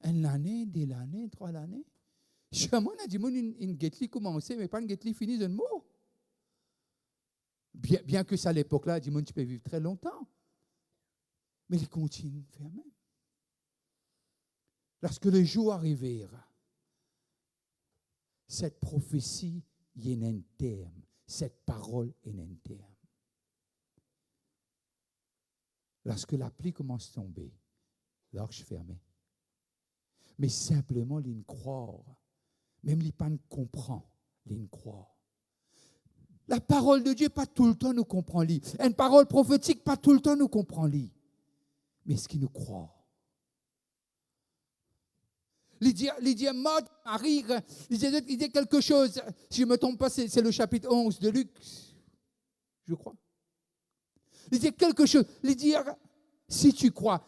Une année, 2 années, 3 années. Jamais on a dit, une guettelie commencé, mais pas une guettelie finie d'un mot. Bien que ça, à l'époque-là, tu peux vivre très longtemps. Mais il continue de faire même. Lorsque le jour arrivera, cette prophétie y est un terme. Cette parole est un terme. Lorsque la pluie commence à tomber, l'arche fermée. Mais simplement, l'in croire. Même les pas comprend, l'in croire. La parole de Dieu, pas tout le temps nous comprend. Une parole prophétique, pas tout le temps nous comprend. Mais ce qui nous croit. Il dit Maud, Marie, il dit quelque chose. Si je ne me trompe pas, c'est le chapitre 11 de Luc, je crois. Il dit quelque chose. Il dit, si tu crois,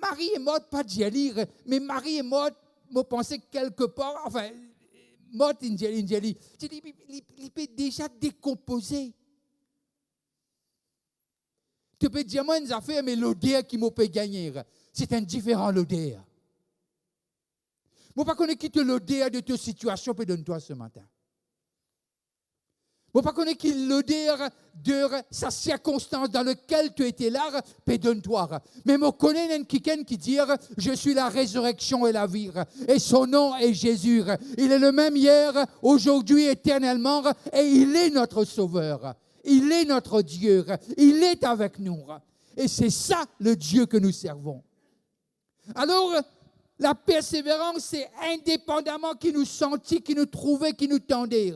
Marie et Maud, pas d'y lire, mais Marie et Maud, me pensaient quelque part, enfin, Maud, il est déjà décomposé. Tu peux dire, moi, une affaire, mais l'odeur qui m'a fait gagner, c'est indifférent l'odeur. Je ne sais pas qui te l'odeur de ta situation peut donner-toi ce matin. Je ne sais pas qui l'odeur de sa circonstance dans laquelle tu étais là peut donner-toi. Mais je connais quelqu'un qui dit, je suis la résurrection et la vie. Et son nom est Jésus. Il est le même hier, aujourd'hui, éternellement, et il est notre sauveur. Il est notre Dieu. Il est avec nous. Et c'est ça le Dieu que nous servons. Alors, la persévérance, c'est indépendamment qui nous sentit, qui nous trouvait, qui nous tendait.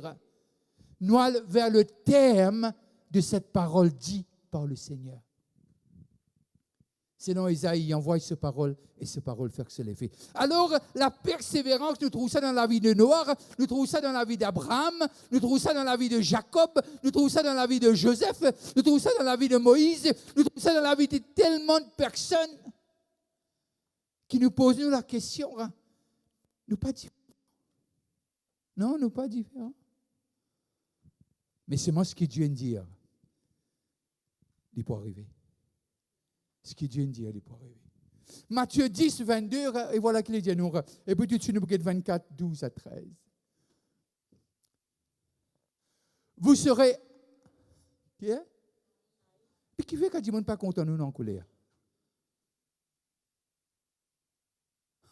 Nous allons vers le terme de cette parole dite par le Seigneur. Sinon, Isaïe envoie cette parole et cette parole fait se lever. Alors, la persévérance, nous trouvons ça dans la vie de Noah, nous trouvons ça dans la vie d'Abraham, nous trouvons ça dans la vie de Jacob, nous trouvons ça dans la vie de Joseph, nous trouvons ça dans la vie de Moïse, nous trouvons ça dans la vie de tellement de personnes qui nous posent la question. Nous pas différents. Non, nous pas différents. Mais c'est moi ce que Dieu me dit. Il peut arriver. Ce que Dieu me dit, il peut arriver. Matthieu 10, 22, et voilà qu'il dit nous. Et puis tu nous regardes 24, 12 à 13. Vous serez. Qui est? Et qui fait quand Dieu n'est pas content, nous, en colère?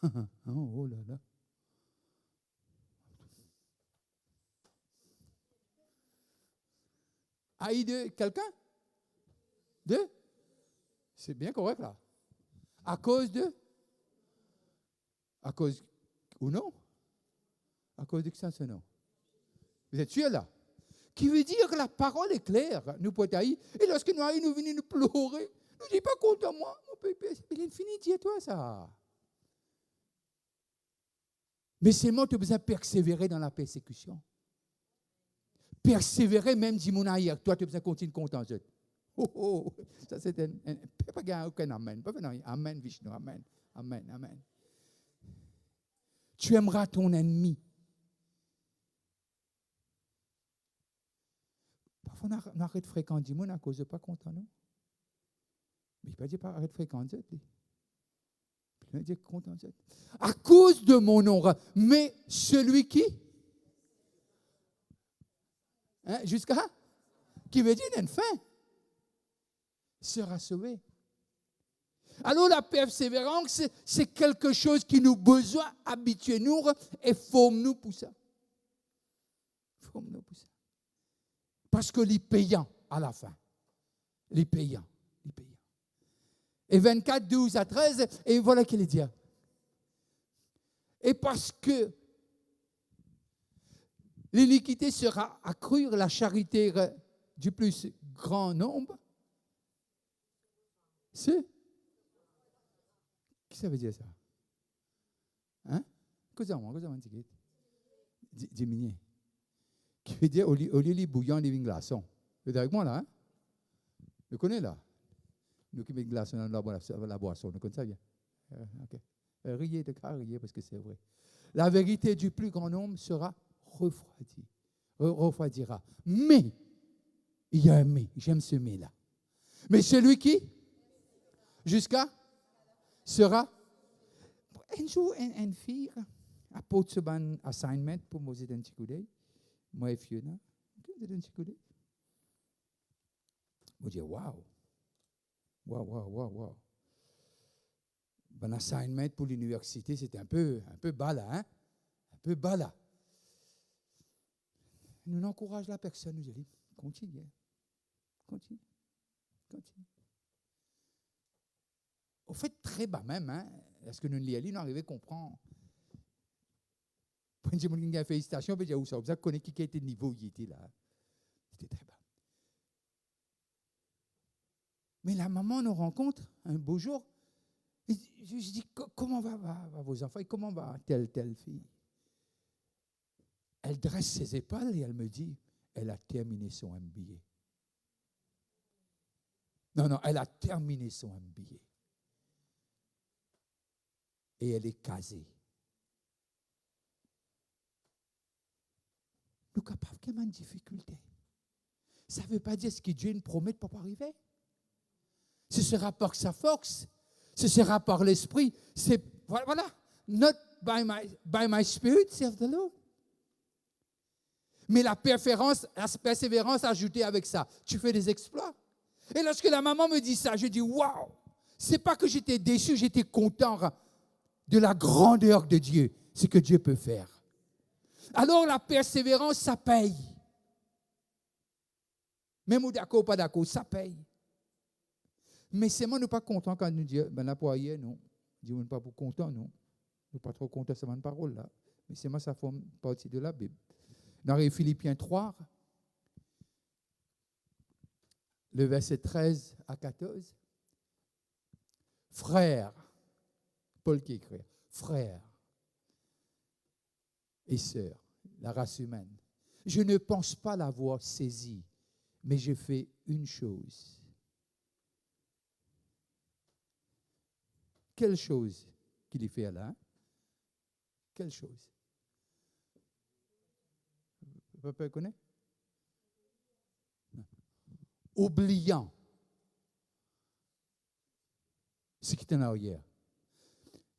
Oh là là. Haï de quelqu'un? De? C'est bien correct là. À cause de? À cause ou non? À cause de ça, c'est non. Vous êtes sûr là? Qui veut dire que la parole est claire. Nous pouvons haïr. Et lorsque nous haïs, nous venons nous pleurer. Nous ne dis pas contre moi. Il est fini, dis-toi ça. Mais c'est moi qui ai besoin de persévérer dans la persécution. Persévérer même si mon aïe, toi tu as besoin de continuer contenter. Oh, ça c'est pas aucun amen. Pas amen, Vishnu, amen, amen, amen. Tu aimeras ton ennemi. Parfois on arrête de fréquenter mon à cause de pas content, non? Mais il pas dit pas arrête de fréquenter. Il dit content. À cause de mon nom, mais celui qui jusqu'à qui veut dire une fin sera sauvé. Alors la persévérance, c'est quelque chose qui nous besoin habituer nous et forme-nous pour ça. Forme-nous pour ça. Parce que les payants à la fin. Les payants. Et 24, 12 à 13, et voilà qu'il est dit. Et parce que l'iniquité sera accrue, la charité du plus grand nombre. C'est? Qu'est-ce que ça veut dire ça? Hein? Qu'est-ce que ça veut dire? Diminuer. Qui veut dire, au lieu de bouillon, il y a une glaçon. Vous êtes avec moi là? Hein? Vous connaissez là? Nous qui mettons de glaçon dans la boisson, nous connaissons ça bien. Okay. Riez de cas, riez parce que c'est vrai. La vérité du plus grand nombre sera refroidira. Mais, il y a un mais, j'aime ce mais-là. Mais celui qui, jusqu'à, sera, un jour, une fille, apporte ce ban assignment pour moi, c'est un petit coup d'œil. Moi et Fiona, c'est un petit coup d'œil. Je dis, waouh. Bon assignment pour l'université, c'était un peu bas là, hein? Un peu bas là. Nous n'encourageons la personne, nous disons, continue. Au fait, très bas même, hein? Est-ce que nous nous arrivons à comprendre? Pour dire, il y a félicitations, puis il y a où ça? Vous connaissez qui était le niveau où il était là. C'était très bas. Mais la maman nous rencontre un beau jour. Et je dis, comment va vos enfants et comment va telle fille? Elle dresse ses épaules et elle me dit, elle a terminé son MBA. Non, elle a terminé son MBA. Et elle est casée. Nous sommes capables qu'il y a une difficulté. Ça ne veut pas dire ce que Dieu nous promet de ne pas arriver. Ce sera par sa force. Ce sera par l'esprit. C'est, voilà. Not by my spirit, saith the Lord. Mais la persévérance ajoutée avec ça, tu fais des exploits. Et lorsque la maman me dit ça, je dis waouh! C'est pas que j'étais déçu, j'étais content de la grandeur de Dieu, ce que Dieu peut faire. Alors la persévérance, ça paye. Même ou d'accord ou pas d'accord, ça paye. Mais c'est moi, nous pas contents quand nous disons, ben là pour hier, non. Dieu n'est pas pour content, non. Nous pas trop contents de cette parole là. Mais c'est moi, ça forme partie de la Bible. Dans les Philippiens 3, le verset 13 à 14. Frères, Paul qui écrit, frères et sœurs, la race humaine, je ne pense pas l'avoir saisi, mais j'ai fait une chose. Quelle chose qu'il ait fait là? Quelle chose? Papa connaît? Oubliant ce qui est en arrière.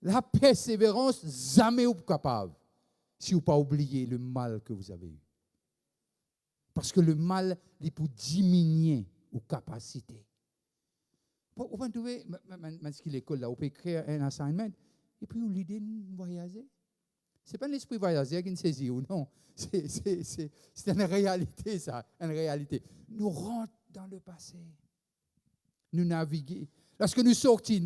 La persévérance, jamais vous capable si vous n'avez pas oublié le mal que vous avez eu. Parce que le mal, il peut diminuer vos capacités. Vous pouvez trouver, dans l'école, là, vous pouvez créer un assignment, et puis vous l'idée de voyager. Ce n'est pas l'esprit voyageur qui nous saisit ou non. C'est une réalité, ça, une réalité. Nous rentrons dans le passé. Nous naviguons. Lorsque nous sortons, le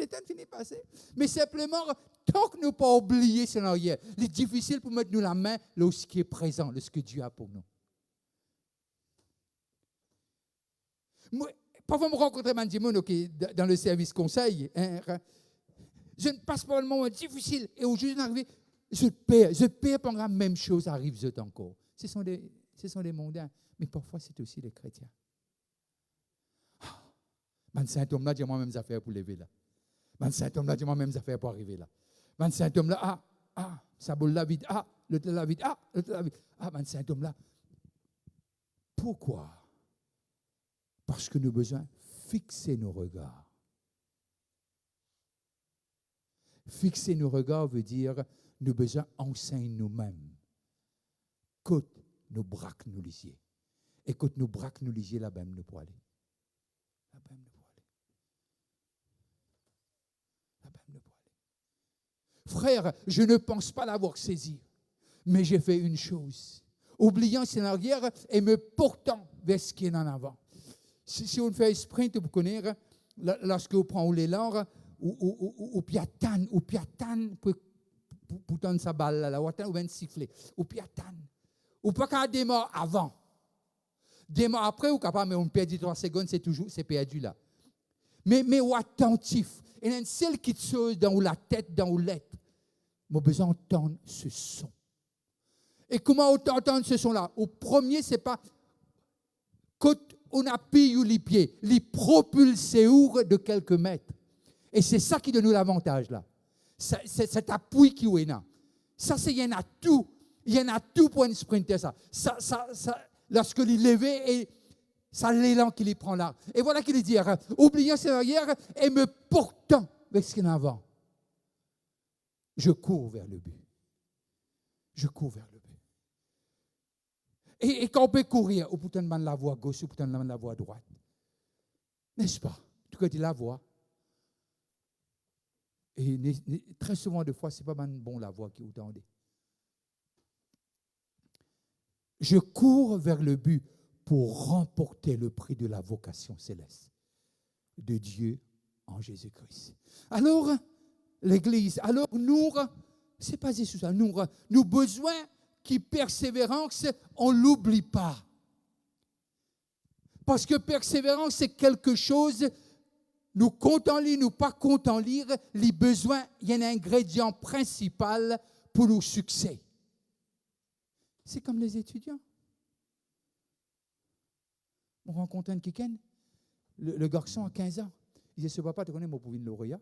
temps finit par passer. Mais simplement, tant que nous n'avons pas oublié ce arrière, il est difficile pour mettre nous la main là ce qui est présent, ce que Dieu a pour nous. Moi, parfois, je rencontre des gens dans le service conseil. Je ne passe pas un moment difficile et au jour d'arriver, je perds pendant la même chose arrive encore. Ce sont des mondains, mais parfois c'est aussi les chrétiens. Man Saint-Homme là, j'ai moi-même affaires pour lever là. Man Saint-Homme là, j'ai moi-même affaires pour arriver là. Man Saint-Homme là, ça boule la vide, le tel la vide, le tel la vide. Man Saint-Homme là. Pourquoi? Parce que nous avons besoin de fixer nos regards. Fixer nos regards veut dire nous avons besoin d'enseigner nous-mêmes. Quand nous braquons nos lisiers. Et quand nous braquons nos lisiers, là-bas, nous pouvons aller. Là-bas, nous pouvons aller. Là-bas, nous pouvons aller. Frère, je ne pense pas l'avoir saisi, mais j'ai fait une chose. Oubliant ce qui est en arrière et me portant vers ce qui est en avant. Si on fait un sprint, vous connaissez, lorsque vous prenez l'élan, ou piatane, pour tendre sa balle, là, ou bien siffler, ou piatane. Ou pas qu'à démarrer avant. Démarrer après, ou capable, mais on perd 3 secondes, c'est perdu là. Mais ou attentif. Et il y a une seule qui chose dans la tête, dans l'être. J'ai besoin d'entendre ce son. Et comment entendre ce son-là? Au premier, ce n'est pas quand on appuie les pieds, les propulser de quelques mètres. Et c'est ça qui donne nous l'avantage là. C'est cet appui qui est là. Ça, il y en a tout. Il y en a tout pour un sprinter, ça. Lorsque il est levé, et ça l'élan qu'il prend là. Et voilà qu'il dit, oubliant ses arrières et me portant vers ce qu'il y a en avant. Je cours vers le but. Je cours vers le but. Et quand on peut courir, on peut demander la voie gauche, on peut demander la voie droite. N'est-ce pas? Tu peux dire la voie. Et très souvent, de fois, ce n'est pas bon la voie qui vous tendez. Je cours vers le but pour remporter le prix de la vocation céleste de Dieu en Jésus-Christ. Alors, l'Église, alors nous, c'est pas sur ça, nous besoin qui persévérance, on ne l'oublie pas. Parce que persévérance, c'est quelque chose nous comptons lire, nous pas comptons lire, les besoins, il y a un ingrédient principal pour nos succès. C'est comme les étudiants. On rencontre un quelqu'un, le garçon a 15 ans. Il dit, ce papa, tu connais mon prix de lauréat?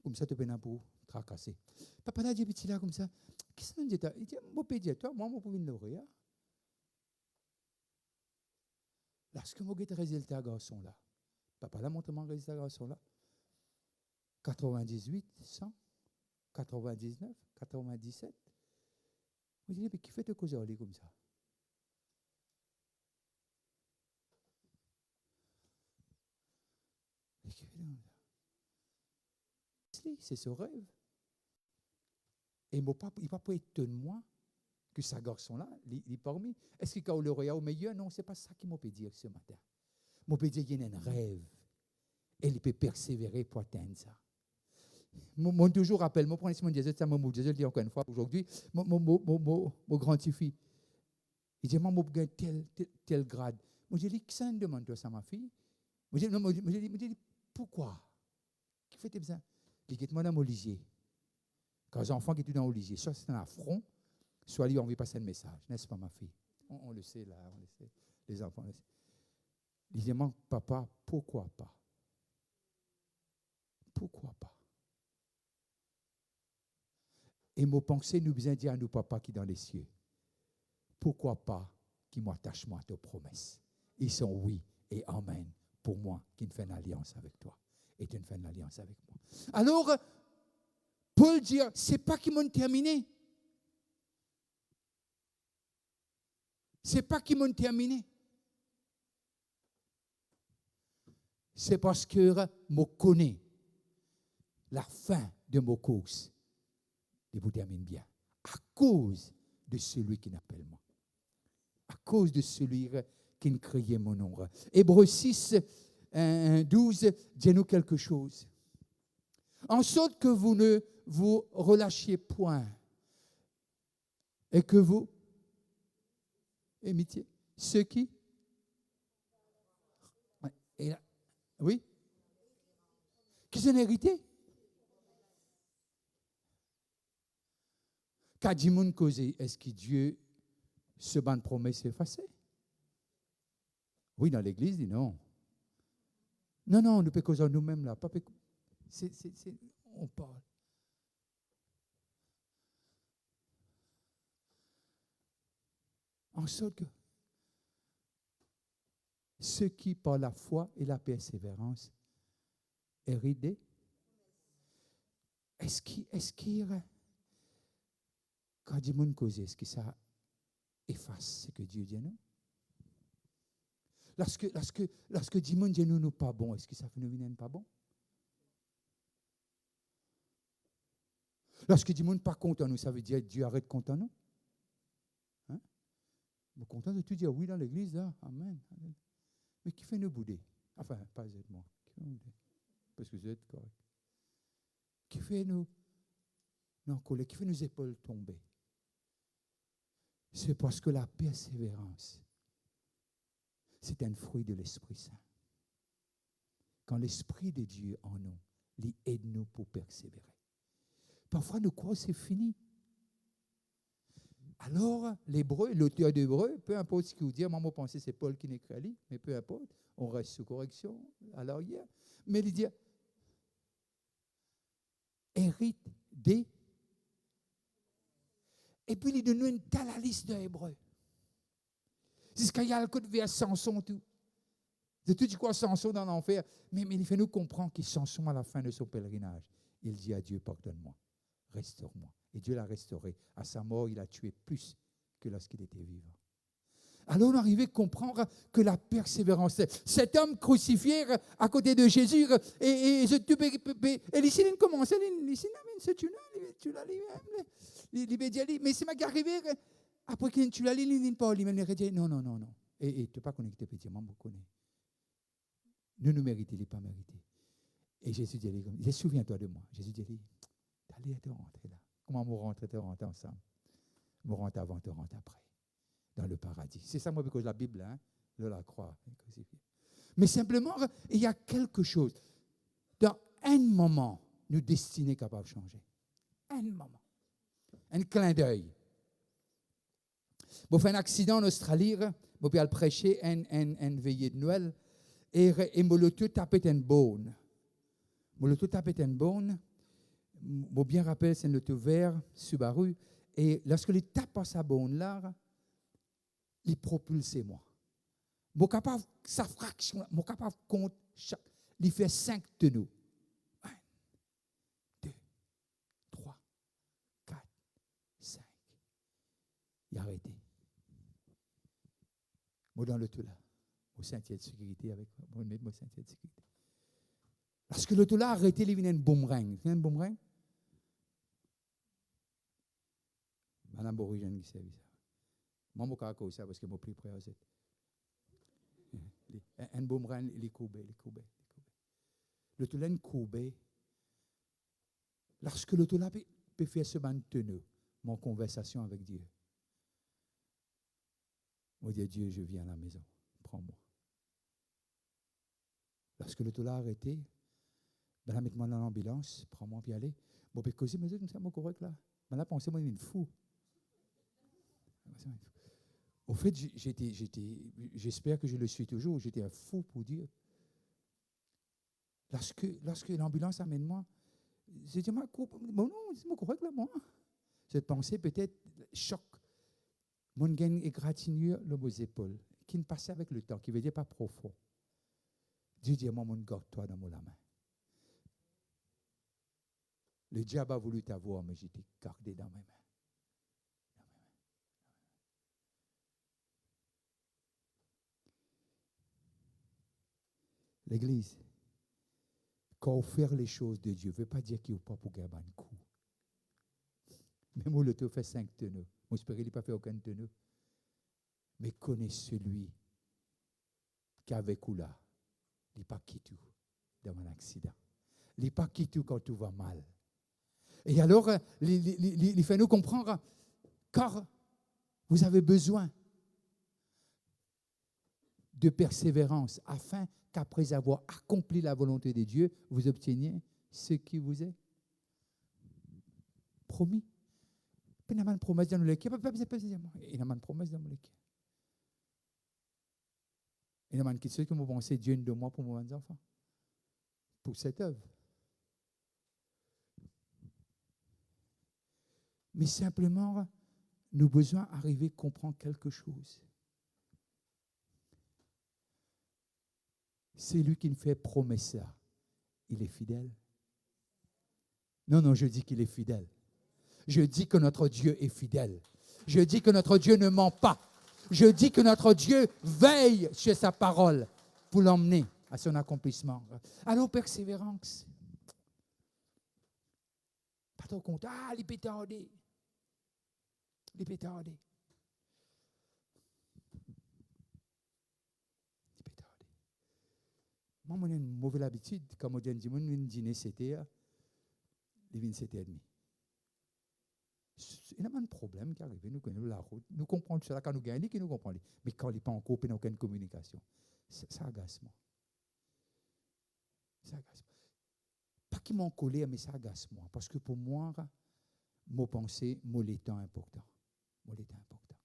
Comme ça, tu peux pour tracasser. Papa l'a dit, petit là, comme ça. Qu'est-ce que tu dis? Il dit, mon pédiatre, toi, moi, mon prix de lauréat. Lorsque mon résultat garçon là, papa l'a montré mon résultat garçon là. 98, 100, 99, 97. Vous dites, mais qui fait te causer aller comme ça? C'est ce rêve. Et il ne va pas étonner moi que ce garçon-là, il est parmi. Est-ce qu'il a le lauréat au meilleur? Non, ce n'est pas ça qu'il m'a peut dire ce matin. Mon peut dire qu'il y a un rêve. Et il peut persévérer pour atteindre ça. Moi, toujours rappelle, moi, prenez mon Jésus, ça m'a dit, je le dis encore une fois aujourd'hui, mon grand-fille, il dit, moi, j'ai tel grade. Moi, j'ai dit, qui ça demande toi ça, ma fille? Moi, j'ai dit, pourquoi? Qui fait tes besoins? Il dit, moi, dans mon lycée. Quand les enfants qui sont dans le lycée, soit c'est un affront, soit ils ont envie de passer un message, n'est-ce pas, ma fille? On le sait, là, on le sait. Les enfants le savent. Il dit, papa, pourquoi pas? Pourquoi pas? Et mon pensée nous besoin dire à nous, papa qui est dans les cieux, pourquoi pas qui m'attache moi à tes promesses? Ils sont oui et amen pour moi qui ne fait une alliance avec toi et tu ne fais une alliance avec moi. Alors, Paul dit, c'est pas qu'ils m'ont terminé. C'est pas qu'ils m'ont terminé. C'est parce que je connais la fin de mon course. Et vous termine bien. À cause de celui qui m'appelle moi. À cause de celui qui me criait mon nom. Hébreux 6, 12, dis-nous quelque chose. En sorte que vous ne vous relâchiez point. Et que vous imitiez ceux qui. Et là, oui. Qui sont hérités. Qu'a dit mon causé, est-ce que Dieu se bat de promesses effacées? Oui, dans l'église, dit non. Non, nous peut causer nous-mêmes là. On parle. En sorte que ceux qui, par la foi et la persévérance, héritent, est-ce qu'il quand Dieu m'a causé, est-ce que ça efface ce que Dieu dit non? Lorsque Dieu dit nous pas bon, est-ce que ça fait nous pas bon? Lorsque Dieu pas content nous, ça veut dire Dieu arrête content nous? Hein? Mais content de tout dire oui dans l'église, là, amen. Mais qui fait nous bouder? Enfin, pas moi. Parce que vous êtes correct. Qui fait nous colère, qui fait nos épaules tomber? C'est parce que la persévérance, c'est un fruit de l'Esprit Saint. Quand l'Esprit de Dieu en nous, il aide nous pour persévérer. Parfois, nous croyons que c'est fini. Alors, l'Hébreu, l'auteur d'Hébreu, peu importe ce qu'il vous dit, moi, je pense que c'est Paul qui n'écrit à lui, mais peu importe, on reste sous correction à l'arrière. Mais il dit, hérite des. Et puis, il donne une telle liste d'Hébreux. C'est ce qu'il y a le code vers Samson, tout. C'est tout dit quoi, Samson dans l'enfer. Mais il fait nous comprendre que Samson, à la fin de son pèlerinage, il dit à Dieu, pardonne-moi, restaure-moi. Et Dieu l'a restauré. À sa mort, il a tué plus que lorsqu'il était vivant. Alors on arrivait à comprendre que la persévérance, cet homme crucifié à côté de Jésus, et ici il commence, tu l'as dit, mais c'est ma qui arrivé, après que tu l'as dit, il pas, il m'a dit, non. Et tu n'es pas connecté, petit, moi, je connais. Nous méritons, il n'est pas mérité. Et Jésus dit, souviens-toi de moi. Jésus dit, allez, te rentrer là. Comment me rentrer, te rentrer ensemble? Me rentrer avant, te rentrer après. Dans le paradis. C'est ça, moi, parce que la Bible, de la croix. Mais simplement, il y a quelque chose. Dans un moment, nous destinés capables de changer. Un moment. Un clin d'œil. J'ai fait un accident en Australie, j'ai pu prêcher une veillée de Noël, et je tout tapé une bonne. Je tout tapé une bonne. Je bien rappelle, c'est un auto vert, Subaru, et lorsque il tape à sa bonne là, il propulse moi. Je suis capable, sa fraction, je suis capable de compter chaque. Il fait 5 tonneaux. 1, 2, 3, 4, 5. Il a arrêté. Moi, dans l'auto là, au ceinture de sécurité avec moi, je mets ceinture de sécurité. Lorsque l'auto là a arrêté, il vient un boomerang. Vous avez un boomerang? Madame Borigène qui servit ça. Moi, je ne sais pas ça parce que je suis plus près à ça. Un boomerang, il est courbé. L'auto là est courbé. Lorsque l'auto là peut faire ce tenue, mon conversation avec Dieu. Moi, je dis, Dieu, je viens à la maison. Prends-moi. Lorsque l'auto là a arrêté, ben là, mets-moi dans l'ambulance, prends-moi puis aller. Bon, puis causer, mais c'est mon correct là. Ben là, pensez-moi, il est fou. Au fait, j'espère que je le suis toujours, j'étais un fou pour Dieu. Lorsque l'ambulance amène moi, je dis, bon non, c'est mon correct là, moi. Cette pensée peut-être choc. Mon gain égratignure aux épaules, qui ne passait avec le temps, qui veut dire pas profond. Dieu dit, moi, mon garde-toi dans la main. Le diable a voulu t'avoir, mais j'étais gardé dans mes mains. L'Église, quand on fait les choses de Dieu, ne veut pas dire qu'il n'y a pas pour gagner un coup. Mais moi, le tout fait 5 tonneaux. Moi, j'espère qu'il n'a pas fait aucun tonneau. Mais connais celui qui avec ou là, il n'est pas qui tout dans un accident. Il n'est pas qui tout quand tout va mal. Et alors, il fait nous comprendre, car vous avez besoin de persévérance, afin qu'après avoir accompli la volonté de Dieu, vous obteniez ce qui vous est promis. Il n'y a pas de promesse dans le cœur. Il n'y a pas de promesse dans le cœur. Il y a qui ceux qui m'ont pensé Dieu de moi pour mes enfants, pour cette œuvre. Mais simplement, nous avons besoin d'arriver à comprendre quelque chose. C'est lui qui nous fait promesse là. Il est fidèle. Non, je dis qu'il est fidèle. Je dis que notre Dieu est fidèle. Je dis que notre Dieu ne ment pas. Je dis que notre Dieu veille sur sa parole pour l'emmener à son accomplissement. Alors, persévérance. Pas trop content. Ah, les pétardés. Les pétardés. Moi, j'ai une mauvaise habitude. Quand je dis que je dîner, c'était 7h30. Il n'y a pas de problème qui arrive. Nous connaissons la route. Nous comprenons cela quand nous gagnons, nous comprenons. Mais quand il n'est pas en couple, il n'y a aucune communication. Ça agace moi. Ça agace moi. Pas qu'ils m'ont collé, mais ça agace moi. Parce que pour moi, mon pensée, mon temps important. Mon temps important.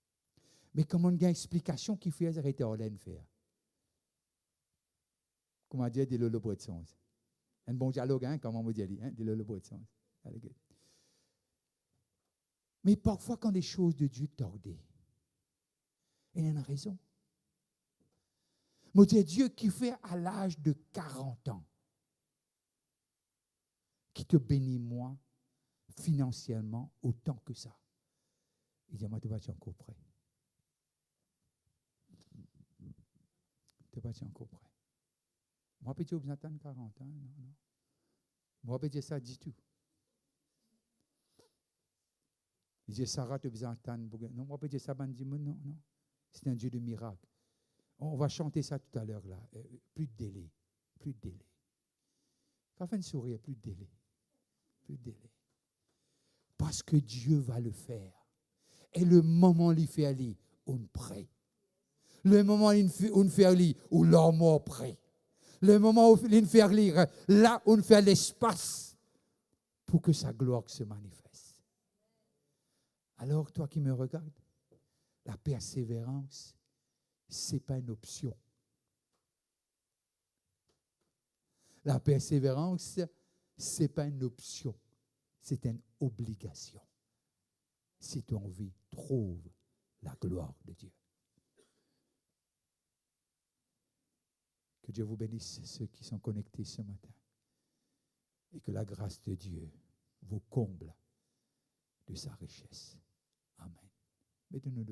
Mais comment il y a une explication qui fait arrêter Orlène faire? Comment dire, dis-le le bois de sens. Un bon dialogue, hein, comment on dit, dis-le le bois de sens. Mais parfois, quand les choses de Dieu tordent, il y a une raison. Moi, c'est Dieu qui fait à l'âge de 40 ans, qui te bénit, moi, financièrement, autant que ça. Il dit, moi, tu vas être encore prêt. Tu vas être encore prêt. Moi, je peux dire, vous attendez 40 ans. Non. Moi, je peux dire ça du tout. Il dit, Sarah, tu vas attendre. Non, moi, je peux dire ça, non. C'est un Dieu de miracle. On va chanter ça tout à l'heure, là. Plus de délai. Quand on fait une sourire, plus de délai. Parce que Dieu va le faire. Et le moment où il fait aller, on prie. Le moment où on fait lire, où l'homme est prêt. Le moment où on fait lire, là où on fait l'espace pour que sa gloire se manifeste. Alors, toi qui me regardes, la persévérance, ce n'est pas une option. La persévérance, ce n'est pas une option, c'est une obligation. Si tu as envie, trouve la gloire de Dieu. Que Dieu vous bénisse, ceux qui sont connectés ce matin. Et que la grâce de Dieu vous comble de sa richesse. Amen. Mettez-nous debout.